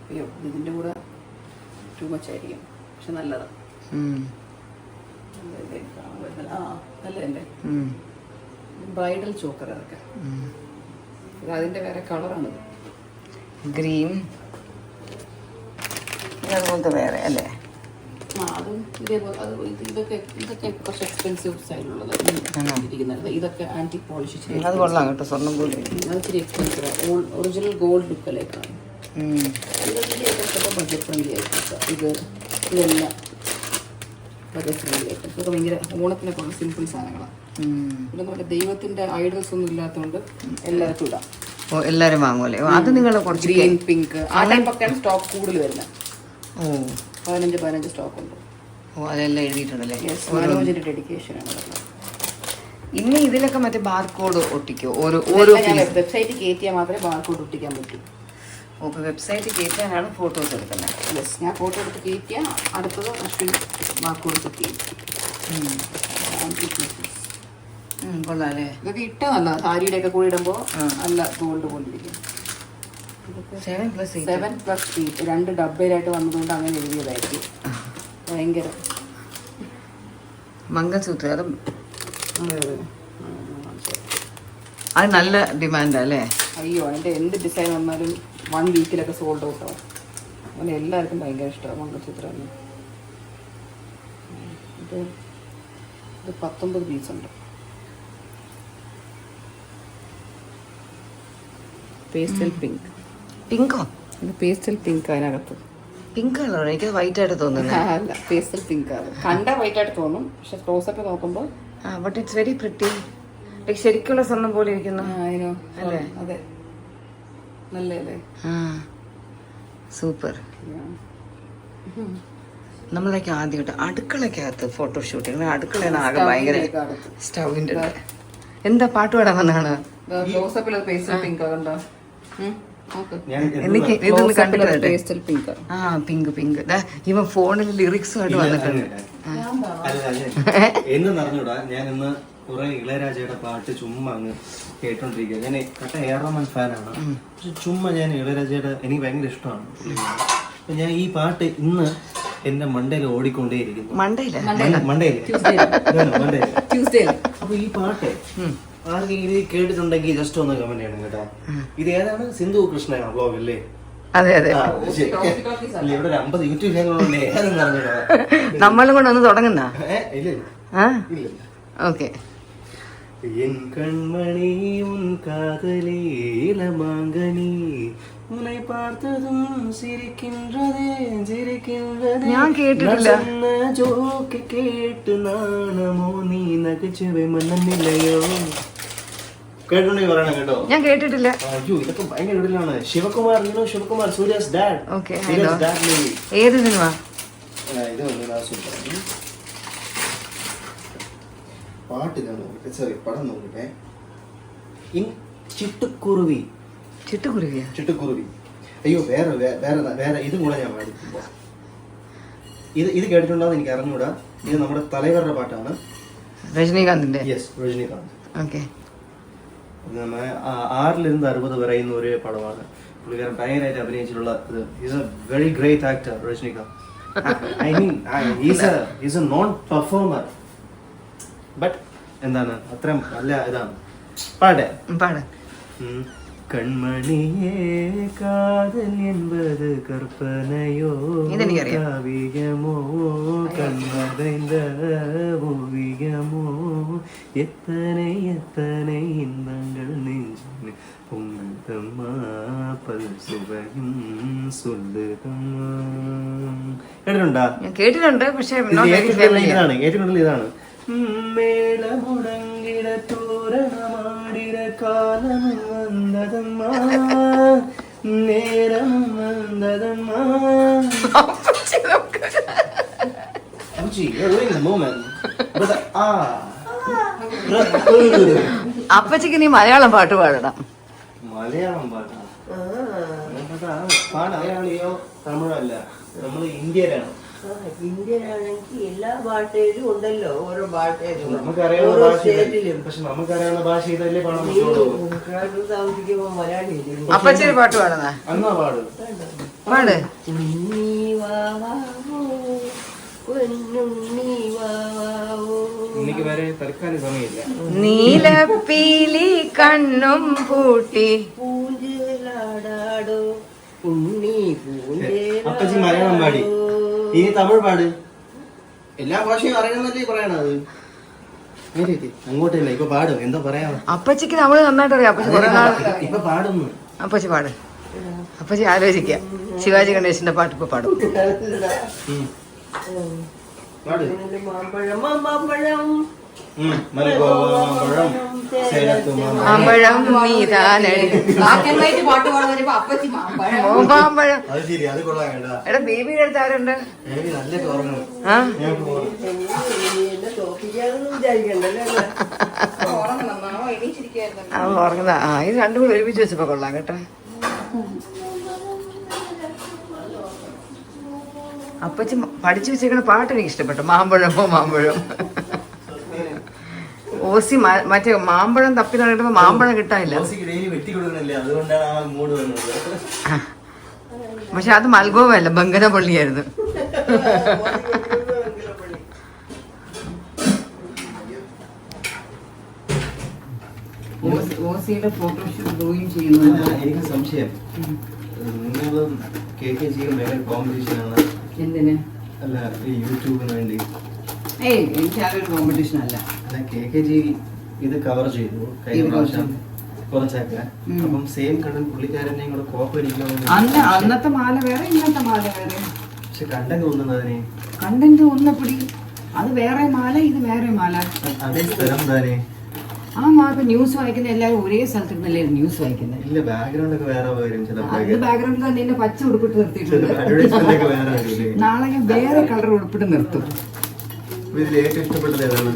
അയ്യോ, ഇതിൻ്റെ കൂടെ ടൂ മച്ച് ആയിരിക്കും, പക്ഷെ നല്ലതാണ്. നല്ലതല്ലേ? ബ്രൈഡൽ ചോക്കർ അതൊക്കെ. ഇത് അതിൻ്റെ വേറെ കളറാണിത്, ഗ്രീൻ. അതുപോലത്തെ വേറെ അല്ലേ? അതും ഇതേപോലെ. ഇതൊക്കെ കുറച്ച് എക്സ്പെൻസീവ് സ്റ്റൈലുള്ളത് ഇരിക്കുന്നത്. ഇതൊക്കെ ആൻറ്റി പോളിഷ് ചെയ്ത് അത് കൊള്ളാം കേട്ടോ, സ്വർണ്ണം പോലെ. അത് ഇച്ചിരി എക്സ്പെൻസീവ്, ഒറിജിനൽ ഗോൾഡ് ലുക്കിലേക്കാണ്. Budget friendly items. ഇതെല്ലാം ബഡ്ജറ്റ് ഫ്രണ്ട്ലി ഐറ്റംസ്. ഇതൊക്കെ ഭയങ്കര ഓണത്തിനൊക്കെ ഉള്ള സിമ്പിൾ സാധനങ്ങളാണ്. ഇതൊന്നും മറ്റേ ദൈവത്തിൻ്റെ ഐഡൽസ് ഒന്നും ഇല്ലാത്തതുകൊണ്ട് എല്ലാവർക്കും ഇടാം. ഓ, എല്ലാവരും വാങ്ങുമല്ലേ? അത് നിങ്ങൾ കുറച്ച് ഗ്രീൻ, പിങ്ക്, ആ ടൈപ്പൊക്കെയാണ് സ്റ്റോക്ക് കൂടുതൽ വരുന്നത്. ഓ, 15 സ്റ്റോക്ക് ഉണ്ട്. ഓ, അതെല്ലാം എഴുതിയിട്ടുണ്ടല്ലേ? മനോജിന്റെ ഡെഡിക്കേഷനാണ് അതെല്ലാം. ഇനി ഇതിലൊക്കെ മറ്റേ ബാർകോഡ് ഒട്ടിക്കോ? ഓരോ വെബ്സൈറ്റ് കയറ്റിയാൽ മാത്രമേ ബാർകോഡ് ഒട്ടിക്കാൻ പറ്റൂ. ഓക്കെ, വെബ്സൈറ്റ് കയറ്റാനാണ് ഫോട്ടോസ് എടുക്കുന്നത്. യെസ്, ഞാൻ ഫോട്ടോ എടുത്ത് കയറ്റിയാൽ അടുത്തത് അശ്വിൻ ബാർകോഡ് സെറ്റ് ചെയ്യും. കൊള്ളാം അല്ലേ? ഇതൊക്കെ ഇട്ട നല്ല സാരിയുടെ ഒക്കെ കൂടി ഇടുമ്പോൾ നല്ല ഗോൾഡ് പോലിരിക്കും. 7+8 2 ഡബ്ബയിലായിട്ട് വന്നതുകൊണ്ട് അങ്ങനെ എഴുതിയതായിരിക്കും. ഭയങ്കര മംഗൾസൂത്ര. അത് നല്ല ഡിമാൻഡാ അല്ലേ? അയ്യോ, അതിൻ്റെ എന്ത് ഡിസൈൻ വന്നാലും 1 വീക്കിലൊക്കെ സോൾഡ് ഔട്ട് ആവും. അങ്ങനെ എല്ലാവർക്കും ഭയങ്കര ഇഷ്ടമാണ് മംഗൾസൂത്രം. ഇത് 19 പീസുണ്ട്. Pastel pink. പിങ്കോ? ഇത് പേസ്റ്റൽ പിങ്ക് അതിനകത്ത്. പിങ്ക് കളർ എനിക്ക് വൈറ്റ് ആയിട്ട് തോന്നുന്നത്. അല്ല, പേസ്റ്റൽ പിങ്ക് ആണ്. കണ്ട വൈറ്റ് ആയിട്ട് തോന്നും, പക്ഷെ ക്ലോസപ്പ് നോക്കുമ്പോൾ ബട്ട് ഇറ്റ്സ് വെരി പ്രിറ്റി. ശരിക്കുള്ള സ്വർണ്ണം പോലെ ഇരിക്കുന്നു. അല്ലേ? അതെ, നല്ലല്ലേ? സൂപ്പർ. നമ്മളൊക്കെ ആദ്യമായിട്ട് അടുക്കളക്കകത്ത് ഫോട്ടോഷൂട്ടിങ്. അടുക്കളയാണ് ആകെ ഭയങ്കര സ്റ്റൗവിൻ്റെ. എന്താ പാട്ട് പാടാൻ വന്നാണ്? ക്ലോസപ്പിൽ പേസ്റ്റൽ പിങ്ക് കണ്ടോ? എനിക്ക് ഇതൊന്ന് കണ്ടിട്ട്. Pastel pink. Pink pink. ഇവൻ ഫോണിൽ ലിറിക്സുമായിട്ട് വന്നിട്ടുണ്ട്. എന്ന് പറഞ്ഞൂടാ, ഞാൻ ഇന്ന് കുറെ ഇളയരാജയുടെ പാട്ട് ചുമ്മാ അങ്ങ് കേട്ടോണ്ടിരിക്കുക. ഞാൻ കട്ട ഏറോമൻ ഫാനാണ്. പക്ഷെ ചുമ്മാ ഞാൻ ഇളയരാജയുടെ എനിക്ക് ഭയങ്കര ഇഷ്ടമാണ്. അപ്പൊ ഞാൻ ഈ പാട്ട് ഇന്ന് എന്റെ മണ്ടയിൽ ഓടിക്കൊണ്ടേയിരിക്കുന്നു. മണ്ടയില് ട്യൂസ്ഡേ. അപ്പൊ ഈ പാട്ട് ആർക്കെങ്കിലും ഇത് കേട്ടിട്ടുണ്ടെങ്കിൽ ജസ്റ്റ് ഒന്ന് കമന്റ് ചെയ്യണം കേട്ടോ. ഇത് ഏതാണ്? സിന്ധു കൃഷ്ണ വ്ലോഗ് അല്ലേ? അതെ അതെ. ഇവിടെ ഒരു 50 യൂട്യൂബ് ചാനലുകളല്ലേ? ഏതെന്ന് പറഞ്ഞോ. നമ്മളും കൂടെ ഒന്ന് തുടങ്ങുന്ന. ഇല്ല. ഓക്കെ. என் கண்மணி உன் காதலீல மாங்கனி உன்னை பார்த்ததும் சிரிக்கின்றதே சிரிக்கின்றதே. ഞാൻ കേട്ടിട്ടില്ല. ജോക്ക് കേട്ട് നാണമോ നീ നഗച്ചുവെ മണ്ണില്ലയോ? കേട്ടുണ്ടെങ്കിൽ പറയണം കേട്ടോ. ഞാൻ കേട്ടിട്ടില്ല. അയ്യോ, ഇതൊക്കെ ഭയങ്കര ഇടലാണ്. ശിവകുമാർ, ശിവകുമാർ, സൂര്യാസ് ഡാഡ്. ഓക്കെ. ഏത് സിനിമ? ഇത് സൂപ്പർ പാട്ട്. സോറി, പടം നോക്കട്ടെ. ചിട്ടുക്കുരുവി. ചിട്ടുക്കുരുവിയാ? ചിട്ടുക്കുരുവി. അയ്യോ, വേറെ വേറെ ഇതും കൂടെ ഞാൻ പാടിയിട്ടില്ല. ഇത് കേട്ടിട്ടുണ്ടോന്ന് എനിക്ക് അറിഞ്ഞൂടാ. ഇത് നമ്മുടെ തലവരുടെ പാട്ടാണ്. രജനീകാന്തിന്റെ? യെസ്, രജനീകാന്ത്. ഓക്കെ. 6-60 വരെ ഒരു പടമാണ്. പുള്ളിക്കാരൻ ഭയങ്കരമായിട്ട് അഭിനയിച്ചിട്ടുള്ള ഇത്. Is A very great actor Rajinikanth. I mean is A non performer. But എന്താണ് അത്രയും നല്ല ഇതാണ്. പാടേ പാട്. കൺമണിയേ കാതൽ என்பது கற்பனையோ காவியமோ கண்மறைந்த ஓவியமோ எத்தனை எத்தனை இன்பங்கள் நெஞ்சில் பொங்குதம்மா பல் சுவையும் சொல்லுதம்மா. കേട്ടിട്ടുണ്ടോ? കേട്ടിട്ടുണ്ട്, പക്ഷേ കേട്ടിട്ടുണ്ടല്ലോ. ഇതാണ് മേളമുടങ്ങിട തോരണമാടിട കാലം വന്നതമ്മാ നേരം വന്നതമ്മാ. അപ്പച്ചിക്ക് നീ മലയാളം പാട്ട് പാടണം. മലയാളം പാട്ടാ പാടറിയാളിയോ? തമിഴല്ല, നമ്മള് ഇന്ത്യയിലാണ്. ഇന്ത്യയിലാണെങ്കിൽ എല്ലാ ഭാഷയിലും ഉണ്ടല്ലോ, ഓരോ ഭാഷയിലും. നമുക്കറിയാവുന്ന ഭാഷയിലും. പക്ഷെ നമുക്കറിയാവുന്ന ഭാഷ ഇതല്ലേ പാടാൻ പറ്റുള്ളൂ. താമസിക്കുമ്പോ മലയാളി. അപ്പച്ചൊരു പാട്ട് പാടുന്ന അന്നാ പാട് പാട്. എനിക്ക് വരെ തൽക്കാലം സമയമില്ല. നീലപ്പീലി കണ്ണും പൂട്ടി പൂഞ്ചലാടാടോ ഉണ്ണി അപ്പച്ചി മലയാളം പാടി, ഇനി തമിഴ് പാട്. എല്ലാ ഭാഷയും അറിയണമെന്നല്ലേ പറയണത്. അങ്ങോട്ടല്ല, ഇപ്പൊ പാടും. എന്താ പറയാ? അപ്പച്ചിക്ക് നമ്മള് നന്നായിട്ട് അറിയാം. അപ്പച്ചി കുറെ നാൾ ഇപ്പൊ പാടുന്നു. അപ്പച്ചി പാട്. അപ്പച്ചി ആലോചിക്ക. ശിവാജി ഗണേശന്റെ പാട്ട് ഇപ്പൊ പാടും. മാമ്പഴം മാമ്പഴം മാമ്പഴം നീതാനടി പാട്ട് പാടാൻ വരുമ്പോ അപ്പച്ചി മാമ്പഴം. മാമ്പഴം. അത് ശരി, അത് കൊള്ളാം കേട്ടാ. എടാ ബേബിയുടെ അടുത്ത് ആരുണ്ട്? നല്ല ഓർമ്മ. എന്നെ തോപ്പിക്കാനൊന്നും വിചാരിക്കണ്ടല്ലോ. അവൻ ഉറങ്ങുന്ന. ഇത് രണ്ടും കൂടി ഒരുമിച്ച് വെച്ചപ്പോ കൊള്ളാം കേട്ടോ. അപ്പച്ചി പഠിച്ചു വെച്ചേക്കണ പാട്ട് എനിക്ക് ഇഷ്ടപ്പെട്ടു. മാമ്പഴമോ മാമ്പഴം. ഓസി മറ്റേ മാമ്പഴം തപ്പി നടക്കുമ്പോ മാമ്പഴം കിട്ടാനില്ല. അതുകൊണ്ടാണ് ആ മൂഡ് വന്നത്. പക്ഷെ അത് മൽഗോവല്ല, ബംഗനപ്പള്ളിയായിരുന്നു. ഓസിയുടെ ഫോട്ടോഷൂട്ട് ഡ്രോയിങ് ചെയ്യുന്നു. എനിക്ക് സംശയം, നിങ്ങളും KKG വേറെ കോമ്പറ്റീഷൻ ആണ്. എന്തിന്? അല്ല, ഈ യൂട്യൂബിന് വേണ്ടി. എനിക്ക് അതൊരു കോമ്പറ്റീഷൻ അല്ല. KKG ഇത് കവർ ചെയ്തു കഴിഞ്ഞ പ്രാവശ്യം. കുറച്ചൊക്കെ. അപ്പം സെയിം കണ്ടന്റ് പുള്ളിക്കാരനെയും കൂടെ കോപ്പ് അടിക്കണമെന്ന്. അന്നത്തെ മാല വേറെ, ഇന്നത്തെ മാല വേറെ. പക്ഷെ കണ്ടന്റ് തോന്നുന്നത് അതിനെ കണ്ടന്റ് ഒന്നപ്പിടി. അത് വേറെ മാല, ഇത് വേറെ മാല. അതേ സ്ഥലം താനേ. ആ മാല ഇപ്പൊ ന്യൂസ് വായിക്കുന്ന എല്ലാവരും ഒരേ സ്ഥലത്തിരുന്നല്ലേ ന്യൂസ് വായിക്കുന്നത്. ഇല്ല, ബാക്ക്ഗ്രൗണ്ട് ഒക്കെ വേറെ വരും ചിലപ്പോൾ. അത് ബാക്ക്ഗ്രൗണ്ടിൽ തന്നെ എന്നെ പച്ച ഉടുപ്പിട്ട് നിർത്തിയിട്ടുണ്ട്. അഡ്വർടൈസ്മെന്റ് ഒക്കെ വേറെ വരും. നാളെ ഞാൻ വേറെ കളർ ഉടുപ്പിട്ട് നിർത്തും. ഇതിൽ ഏറ്റവും ഇഷ്ടപ്പെട്ടത് ഏതാണ്?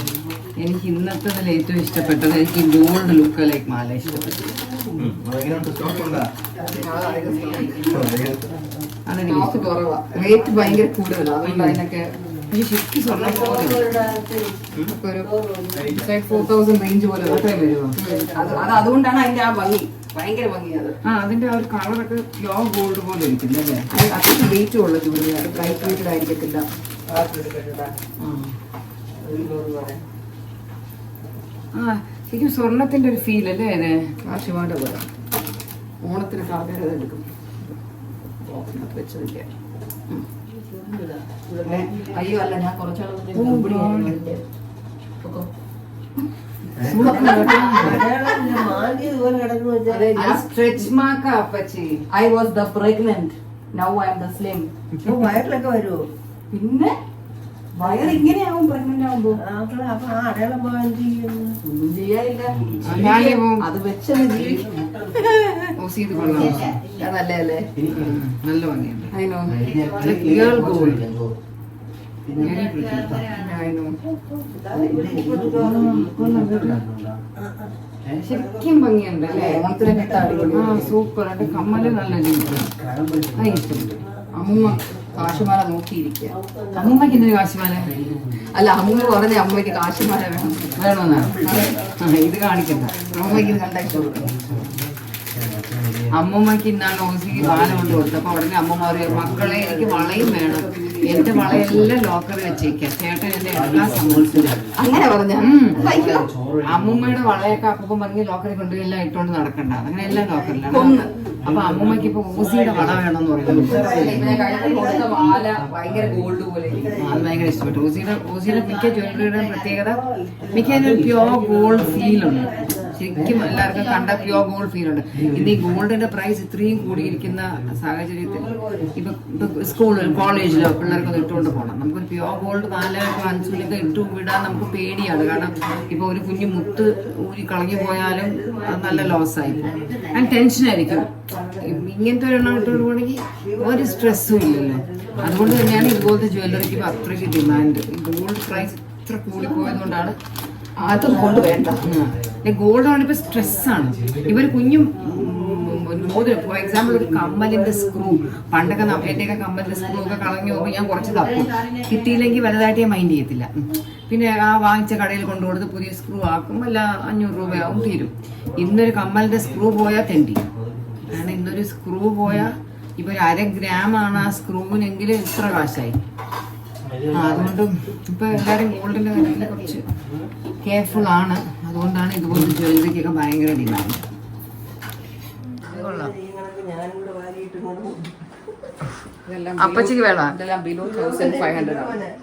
എനിക്ക് ഇന്നത്തതിൽ ഏറ്റവും ഇഷ്ടപ്പെട്ടത് എനിക്ക് ഗോൾഡ് ലുക്ക് ലൈക്ക് മാല ഇഷ്ടപ്പെട്ടു. അതെനിക്ക് കുറവാ, റേറ്റ് ഭയങ്കര കൂടുതലാണ്. അതുകൊണ്ട് അതിനൊക്കെ ശരിക്കും സ്വർണ്ണം ഒരു 4,000 റേഞ്ച് പോലെ അത്രയും വരുമോ. അത് അതുകൊണ്ടാണ് അതിന്റെ ആ ഭംഗി, ഭയങ്കര ഭംഗിയാണ്. അതിന്റെ ആ ഒരു കളറൊക്കെ പ്യോർ ഗോൾഡ് പോലെ ഇരിക്കുന്നത് അല്ലേ. അത്യാവശ്യം വെയിറ്റും ഉള്ള ജൂലി, അത് ലൈറ്റ് വെയിറ്റഡ് ആയിരിക്കത്തില്ല. ശരിക്കും സ്വർണത്തിന്റെ ഒരു ഫീൽ അല്ലേ അതിന്. കാശുമാരുടെ പോലെ ഓണത്തിന് ആൾക്കാർ അതെടുക്കും. വെച്ചതിന്റെ അയ്യോ അല്ല, ഞാൻ സ്ട്രെച്ച് മാർക്കാ അപ്പച്ചി. I was the pregnant, now I am the slim. വയറിലൊക്കെ വരുമോ? പിന്നെ വയർ ഇങ്ങനെയാവും പ്രഗ്നന്റ് ആവുമ്പോ. അപ്പൊ ആ അടയാളം പോകാൻ എന്ത് ചെയ്യും? ഒന്നും ചെയ്യാനില്ല, അത് വെച്ചത് ജീവിക്കും. അതല്ലേ നല്ല ഭംഗിയുണ്ട്. അതിനോ ഗേൾ ഗോൾഡ്. ശരിക്കും ഭംഗിയുണ്ട് അല്ലേ. സൂപ്പർ. എന്റെ കമ്മല് നല്ല ഇഷ്ടപ്പെട്ടു. അമ്മൂമ്മ കാശുമാല നോക്കിയിരിക്കുക. അമ്മൂമ്മക്ക് എന്തൊരു കാശുമാല? അല്ല, അമ്മൂമ്മ പറഞ്ഞ അമ്മയ്ക്ക് കാശുമാല വേണമെന്നാണ്. ഇത് കാണിക്കണ്ട, അമ്മയ്ക്ക് ഇത് കണ്ടാക്കി കൊടുക്കണം. അമ്മൂമ്മക്ക് ഇന്നാണ് ഓസി മാല കൊണ്ട് കൊടുത്തപ്പോ ഉടനെ അമ്മൂമ്മ പറയും, മക്കളെ എനിക്ക് വളയും വേണം, എന്റെ വളയെല്ലാം ലോക്കറിൽ വെച്ചേക്കാം, ചേട്ടൻ എന്റെ എല്ലാ സന്തോഷത്തിലും. അങ്ങനെ പറഞ്ഞ അമ്മൂമ്മയുടെ വളയൊക്കെ അപ്പം പറഞ്ഞ് ലോക്കറിൽ കൊണ്ടുപോയി എല്ലാം ഇട്ടുകൊണ്ട് നടക്കണ്ട, അങ്ങനെ എല്ലാം ലോക്കറിലാണ്. അപ്പൊ അമ്മൂമ്മക്ക് ഇപ്പൊ ഓസിയുടെ വള വേണമെന്ന് പറയുന്നത്. ഭയങ്കര ഗോൾഡ് പോലെ, അത് ഭയങ്കര ഇഷ്ടപ്പെട്ടു. ഓസിയുടെ മിക്ക ജ്വല്ലറിയുടെ പ്രത്യേകത മിക്ക പ്യോർ ഗോൾഡ് ഫീൽ ഉണ്ട്. ശരിക്കും എല്ലാവർക്കും കണ്ട പ്യോർ ഗോൾഡ് ഫീൽ ഉണ്ട്. ഇന്ന് ഈ ഗോൾഡിന്റെ പ്രൈസ് ഇത്രയും കൂടിയിരിക്കുന്ന സാഹചര്യത്തിൽ ഇപ്പൊ സ്കൂളിൽ കോളേജിലോ പിള്ളേർക്കൊന്നും ഇട്ടുകൊണ്ട് പോകണം. നമുക്കൊരു പ്യോർ ഗോൾഡ് 4-5 ഇട്ടു വിടാൻ നമുക്ക് പേടിയാണ്. കാരണം ഇപ്പൊ ഒരു കുഞ്ഞു മുത്ത് ഊരി കളഞ്ഞു പോയാലും നല്ല ലോസായി, ഞാൻ ടെൻഷനായിരിക്കും. ഇങ്ങനത്തെ ഒരെണ്ണം ഇട്ടുകൊണ്ട് പോകണമെങ്കിൽ ഒരു സ്ട്രെസ്സും ഇല്ലല്ലോ. അതുകൊണ്ട് തന്നെയാണ് ഇതുപോലത്തെ ജ്വല്ലറിക്ക് അത്രയ്ക്ക് ഡിമാൻഡ്. ഗോൾഡ് പ്രൈസ് ഇത്ര കൂടിപ്പോയതുകൊണ്ടാണ് അതും ഗോൾഡ് വേണ്ട. ഗോൾഡാണ് ഇപ്പൊ സ്ട്രെസ്സാണ്. ഇവർ കുഞ്ഞും മോതിരം, ഫോർ എക്സാമ്പിൾ ഒരു കമ്മലിന്റെ സ്ക്രൂ, പണ്ടൊക്കെ എന്റെയൊക്കെ കമ്മലിന്റെ സ്ക്രൂ ഒക്കെ കളഞ്ഞു പോകുമ്പോൾ ഞാൻ കുറച്ച് തപ്പും, കിട്ടിയില്ലെങ്കിൽ വലുതായിട്ട് ഞാൻ മൈൻഡ് ചെയ്യത്തില്ല. പിന്നെ ആ വാങ്ങിച്ച കടയിൽ കൊണ്ടുകൊടുത്ത് പുതിയ സ്ക്രൂ ആക്കും, അല്ല 500 രൂപയാവും, തീരും. ഇന്നൊരു കമ്മലിന്റെ സ്ക്രൂ പോയാൽ തെണ്ടി. കാരണം ഇന്നൊരു സ്ക്രൂ പോയാൽ ഇപ്പൊ 1/2 ഗ്രാമാണ് ആ സ്ക്രൂവിനെങ്കിലും ഇത്ര കാശായി. അതുകൊണ്ട് ഇപ്പൊ എല്ലാവരും ഗോൾഡിന്റെ കാര്യത്തിൽ കുറച്ച് കെയർഫുൾ ആണ്. അതുകൊണ്ടാണ് ഇതുപോലെ ജ്വല്ലറിക്കൊക്കെ ഭയങ്കര ഡിമാൻഡ്. അപ്പച്ചിക്ക് വേണം.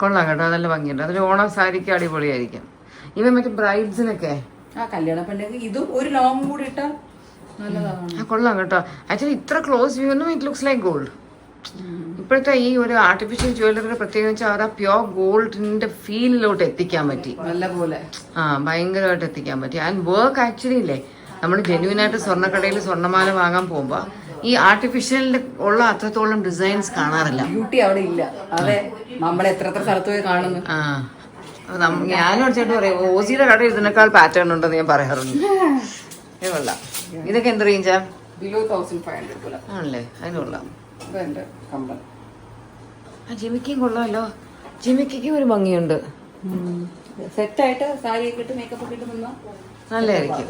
കൊള്ളാം കേട്ടോ, നല്ല ഭംഗിയുണ്ട്. അതൊരു ഓണം സാരിക്ക് അടിപൊളിയായിരിക്കും. ഇവ മറ്റേ ബ്രൈഡ്സിനൊക്കെ കല്യാണ പെണ്ണിന് ഇതും ഒരു ലോങ് കൂടി ഇട്ടാൽ നല്ലതാണ്. കൊള്ളാം കേട്ടോ. ആക്ച്വലി ഇത്ര ക്ലോസ് വ്യൂ ഒന്നും ഇറ്റ് ലുക്സ് ലൈക്ക് ഗോൾഡ്. ഇപ്പോഴത്തെ ഈ ഒരു ആർട്ടിഫിഷ്യൽ ജ്വല്ലറിയുടെ പ്രത്യേകത വെച്ചാൽ അവർ ആ പ്യോർ ഗോൾഡിന്റെ ഫീലിലോട്ട് എത്തിക്കാൻ പറ്റി, നല്ലപോലെ. ഭയങ്കരമായിട്ട് എത്തിക്കാൻ പറ്റി. ആൻഡ് വർക്ക് ആക്ച്വലി ഇല്ലേ, നമ്മൾ ജെന്യൂനായിട്ട് സ്വർണ്ണക്കടയിൽ സ്വർണ്ണമാല വാങ്ങാൻ പോകുമ്പോ ഈ ആർട്ടിഫിഷ്യലിൽ ഉള്ള അത്രത്തോളം ഡിസൈൻസ് കാണാറില്ല. ബ്യൂട്ടി അവിടെ ഇല്ല. അതെ, നമ്മളെ എത്ര സ്ഥലത്ത് പോയി കാണുന്നു. ഞാനും ചേട്ടൻ പറയും, ഓസിയുടെ കടയിൽ ഇതിനേക്കാൾ പാറ്റേൺ ഉണ്ടെന്ന് ഞാൻ പറയാറുണ്ട്. കൊള്ളാം. ഇതൊക്കെ എന്ത് റേഞ്ചാ? ബിലോ 1500 ആണല്ലേ? അതിന് കൊള്ളാം. ജിമിക്കും കൊള്ളാമല്ലോ. ജിമിക്കും ഒരു ഭംഗിയുണ്ട്. സെറ്റായിട്ട് സാരിയൊക്കെ ഇട്ട് മേക്കപ്പ് ഒക്കെ ഇട്ട് നിന്നാ നല്ലതായിരിക്കും.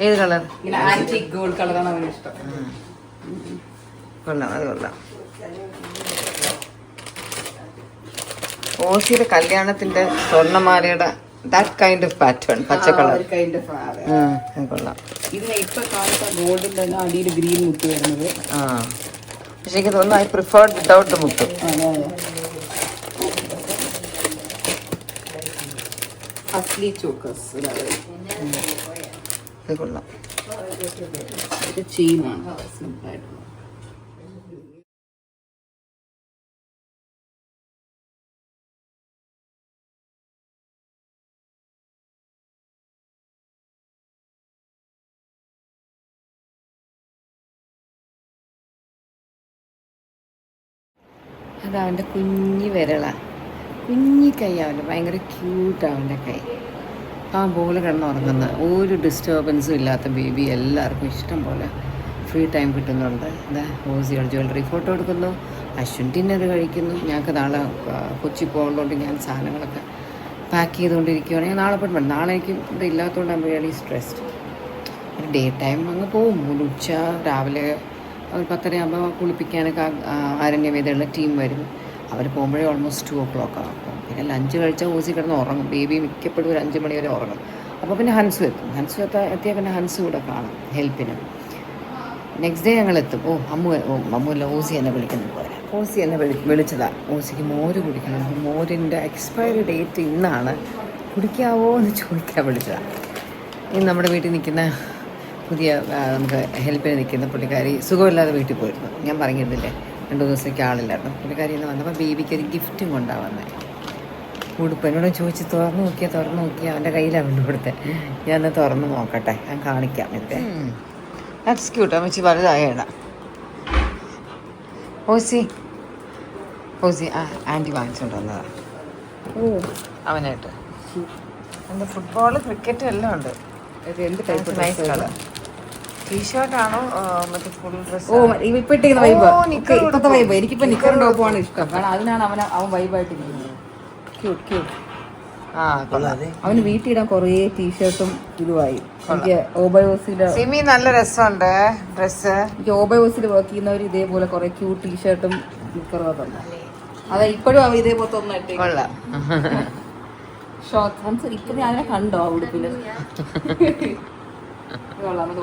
ഏത് കളർ? ആന്റിക് ഗോൾഡ് കളറാണ് അവന് ഇഷ്ടം. കൊള്ളാം, അത് കൊള്ളാം. ഓസിയുടെ കല്യാണത്തിന്റെ സ്വർണ്ണമാലയുടെ ദാറ്റ് കൈൻഡ് ഓഫ് പാറ്റേൺ, പച്ച കളർ കൊള്ളാം. ഇതിന് ഇപ്പൊ കാണുന്ന ഗോൾഡിന്റെ അടിയിൽ ഗ്രീൻ മുത്ത് വരുന്നത്. പക്ഷെ എനിക്ക് തോന്നുന്നു ഐ പ്രിഫേർഡ് വിതൗട്ട് ദ മുത്ത്. അസ്ലി ചോക്കസ് ഇത് കൊള്ളാം. ഇത് ചെയിനാണ് സിമ്പിളായിട്ടുള്ള. അത് അവൻ്റെ കുഞ്ഞി വിരളാ, കുഞ്ഞി കൈ അവൻ്റെ, ഭയങ്കര ക്യൂട്ടാണ് അവൻ്റെ കൈ. ആ പോലെ കിടന്നുറങ്ങുന്ന ഒരു ഡിസ്റ്റർബൻസും ഇല്ലാത്ത ബേബി എല്ലാവർക്കും ഇഷ്ടം പോലെ ഫ്രീ ടൈം കിട്ടുന്നുണ്ട്. എന്താ ഓസിയുടെ ജ്വല്ലറി ഫോട്ടോ എടുക്കുന്നു, അശ്വിൻ ഡിന്നർ കഴിക്കുന്നു. ഞങ്ങൾക്ക് നാളെ കൊച്ചി പോകുന്നതുകൊണ്ട് ഞാൻ സാധനങ്ങളൊക്കെ പാക്ക് ചെയ്തുകൊണ്ടിരിക്കുകയാണ്. ഞാൻ നാളെ പോയിട്ട് നാളെ എനിക്ക് ഇവിടെ ഇല്ലാത്തതുകൊണ്ട് I really stressed. Day time അങ്ങ് പോകും. ഒരു ഉച്ച രാവിലെ ഒരു 10:30 ആകുമ്പോൾ കുളിപ്പിക്കാനൊക്കെ ആരണ്യവേദയുള്ള ടീം വരും. അവർ പോകുമ്പോഴേ ഓൾമോസ്റ്റ് 2 o'clock ആകും. പിന്നെ ലഞ്ച് കഴിച്ചാൽ ഓസി കിടന്ന് ഉറങ്ങും. ബേബി മിക്കപ്പോഴും ഒരു 5 മണി വരെ ഉറങ്ങും. അപ്പോൾ പിന്നെ ഹൻസു എത്തും. എത്തിയാൽ പിന്നെ ഹൻസു കൂടെ കാണും ഹെൽപ്പിന്. നെക്സ്റ്റ് ഡേ ഞങ്ങളെത്തും. അമ്മുല്ല, ഓസി എന്നെ വിളിക്കുന്നു പോലെ. ഓസി എന്നെ വിളിച്ചതാണ്. ഓസിക്ക് മോര് കുടിക്കണം. മോരിൻ്റെ എക്സ്പയറി ഡേറ്റ് ഇന്നാണ്, കുടിക്കാവോ എന്ന് ചോദിക്കാൻ വിളിച്ചതാണ്. ഇന്ന് നമ്മുടെ വീട്ടിൽ നിൽക്കുന്ന പുതിയ നമുക്ക് ഹെൽപ്പിന് നിൽക്കുന്ന പുള്ളിക്കാരി സുഖമില്ലാതെ വീട്ടിൽ പോയിരുന്നു. ഞാൻ പറഞ്ഞിരുന്നില്ലേ 2 ദിവസത്തേക്ക് ആളില്ലായിരുന്നു. പുള്ളിക്കാരി ഇന്ന് വന്നപ്പോൾ ബേബിക്ക് ഒരു ഗിഫ്റ്റും കൊണ്ടാണ് വന്നത്. ഉടുപ്പ് എന്നോട് ചോദിച്ച് തുറന്ന് നോക്കിയാൽ അവൻ്റെ കയ്യിലാണ് വീണ്ടും കൊടുത്തത്. ഞാൻ തുറന്ന് നോക്കട്ടെ, ഞാൻ കാണിക്കാം. That's cute. അമ്മച്ചി വലുതായടാ. ഓസി ആൻറ്റി വാങ്ങിച്ചുകൊണ്ട് വന്നതാണ് അവനായിട്ട്. എൻ്റെ ഫുട്ബോൾ ക്രിക്കറ്റ് എല്ലാം ഉണ്ട്. എന്ത് ടൈപ്പ് നൈസ് കളർ ടീഷർട്ടാണോ മറ്റേ ഫുൾ ഡ്രസ്? ഇപ്പൊ ഇട്ടിരിക്കുന്ന വൈബ്, ഇപ്പത്തെ വൈബ്. എനിക്കിപ്പോ നിക്കറും ടോപ്പുമാണ് ഇഷ്ടം. കാരണം അതിനാണ് അവൻ വൈബായിട്ടിരിക്കുന്നത്. ക്യൂട്ട്. ആ കൊള്ളാം. അവന് വീട്ടിലിടാൻ കുറേ ടീഷർട്ടും ഇതുമായി. എനിക്ക് ഓബയോസിന്റെ സിമി നല്ല രസമുണ്ട് ഡ്രസ്സ്. എനിക്ക് ഓബയോസിൽ വർക്ക് ചെയ്യുന്നവർ ഇതേപോലെ കുറെ ക്യൂട്ട് ടീഷർട്ടും നിക്കറും തന്നെ. അതെ, ഇപ്പോഴും അവ ഇതേപോലത്തെ ഒന്നും ഇട്ടേ. കൊള്ളാം. ഷോർട്ട് ഇപ്പൊ ഞാൻ അതിനെ കണ്ടോ ആ ഉടുപ്പില്?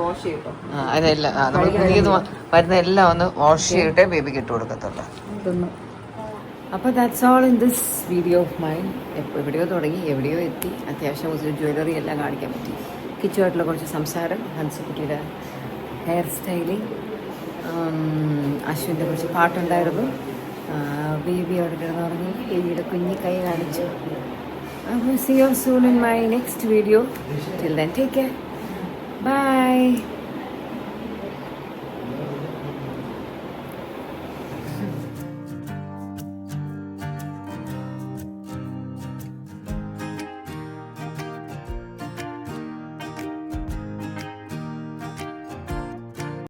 വാഷ് ചെയ്യട്ടോ. അതെല്ലാം നമ്മൾ പുതിയത് വരുന്ന എല്ലാം ഒന്ന് വാഷ് ചെയ്തിട്ടേ ബേബിക്ക് ഇട്ട് കൊടുക്കത്തുള്ളൂ. അപ്പോൾ that's all in this video of mine. എവിടെയോ തുടങ്ങി എവിടെയോ എത്തി. അത്യാവശ്യം ഒരു ജ്വല്ലറി എല്ലാം കാണിക്കാൻ പറ്റി. കിച്ചുമായിട്ടുള്ള കുറച്ച് സംസാരം, ഹൻസുക്കുട്ടിയുടെ ഹെയർ സ്റ്റൈലിങ്, അശ്വിൻ്റെ കുറച്ച് പാട്ടുണ്ടായിരുന്നു, ബേബി അവിടെ കിടന്നുറങ്ങി, ബേബിയുടെ കുഞ്ഞി കൈ കാണിച്ചു. അപ്പോൾ see you soon in my next video. Till then, take care. Bye.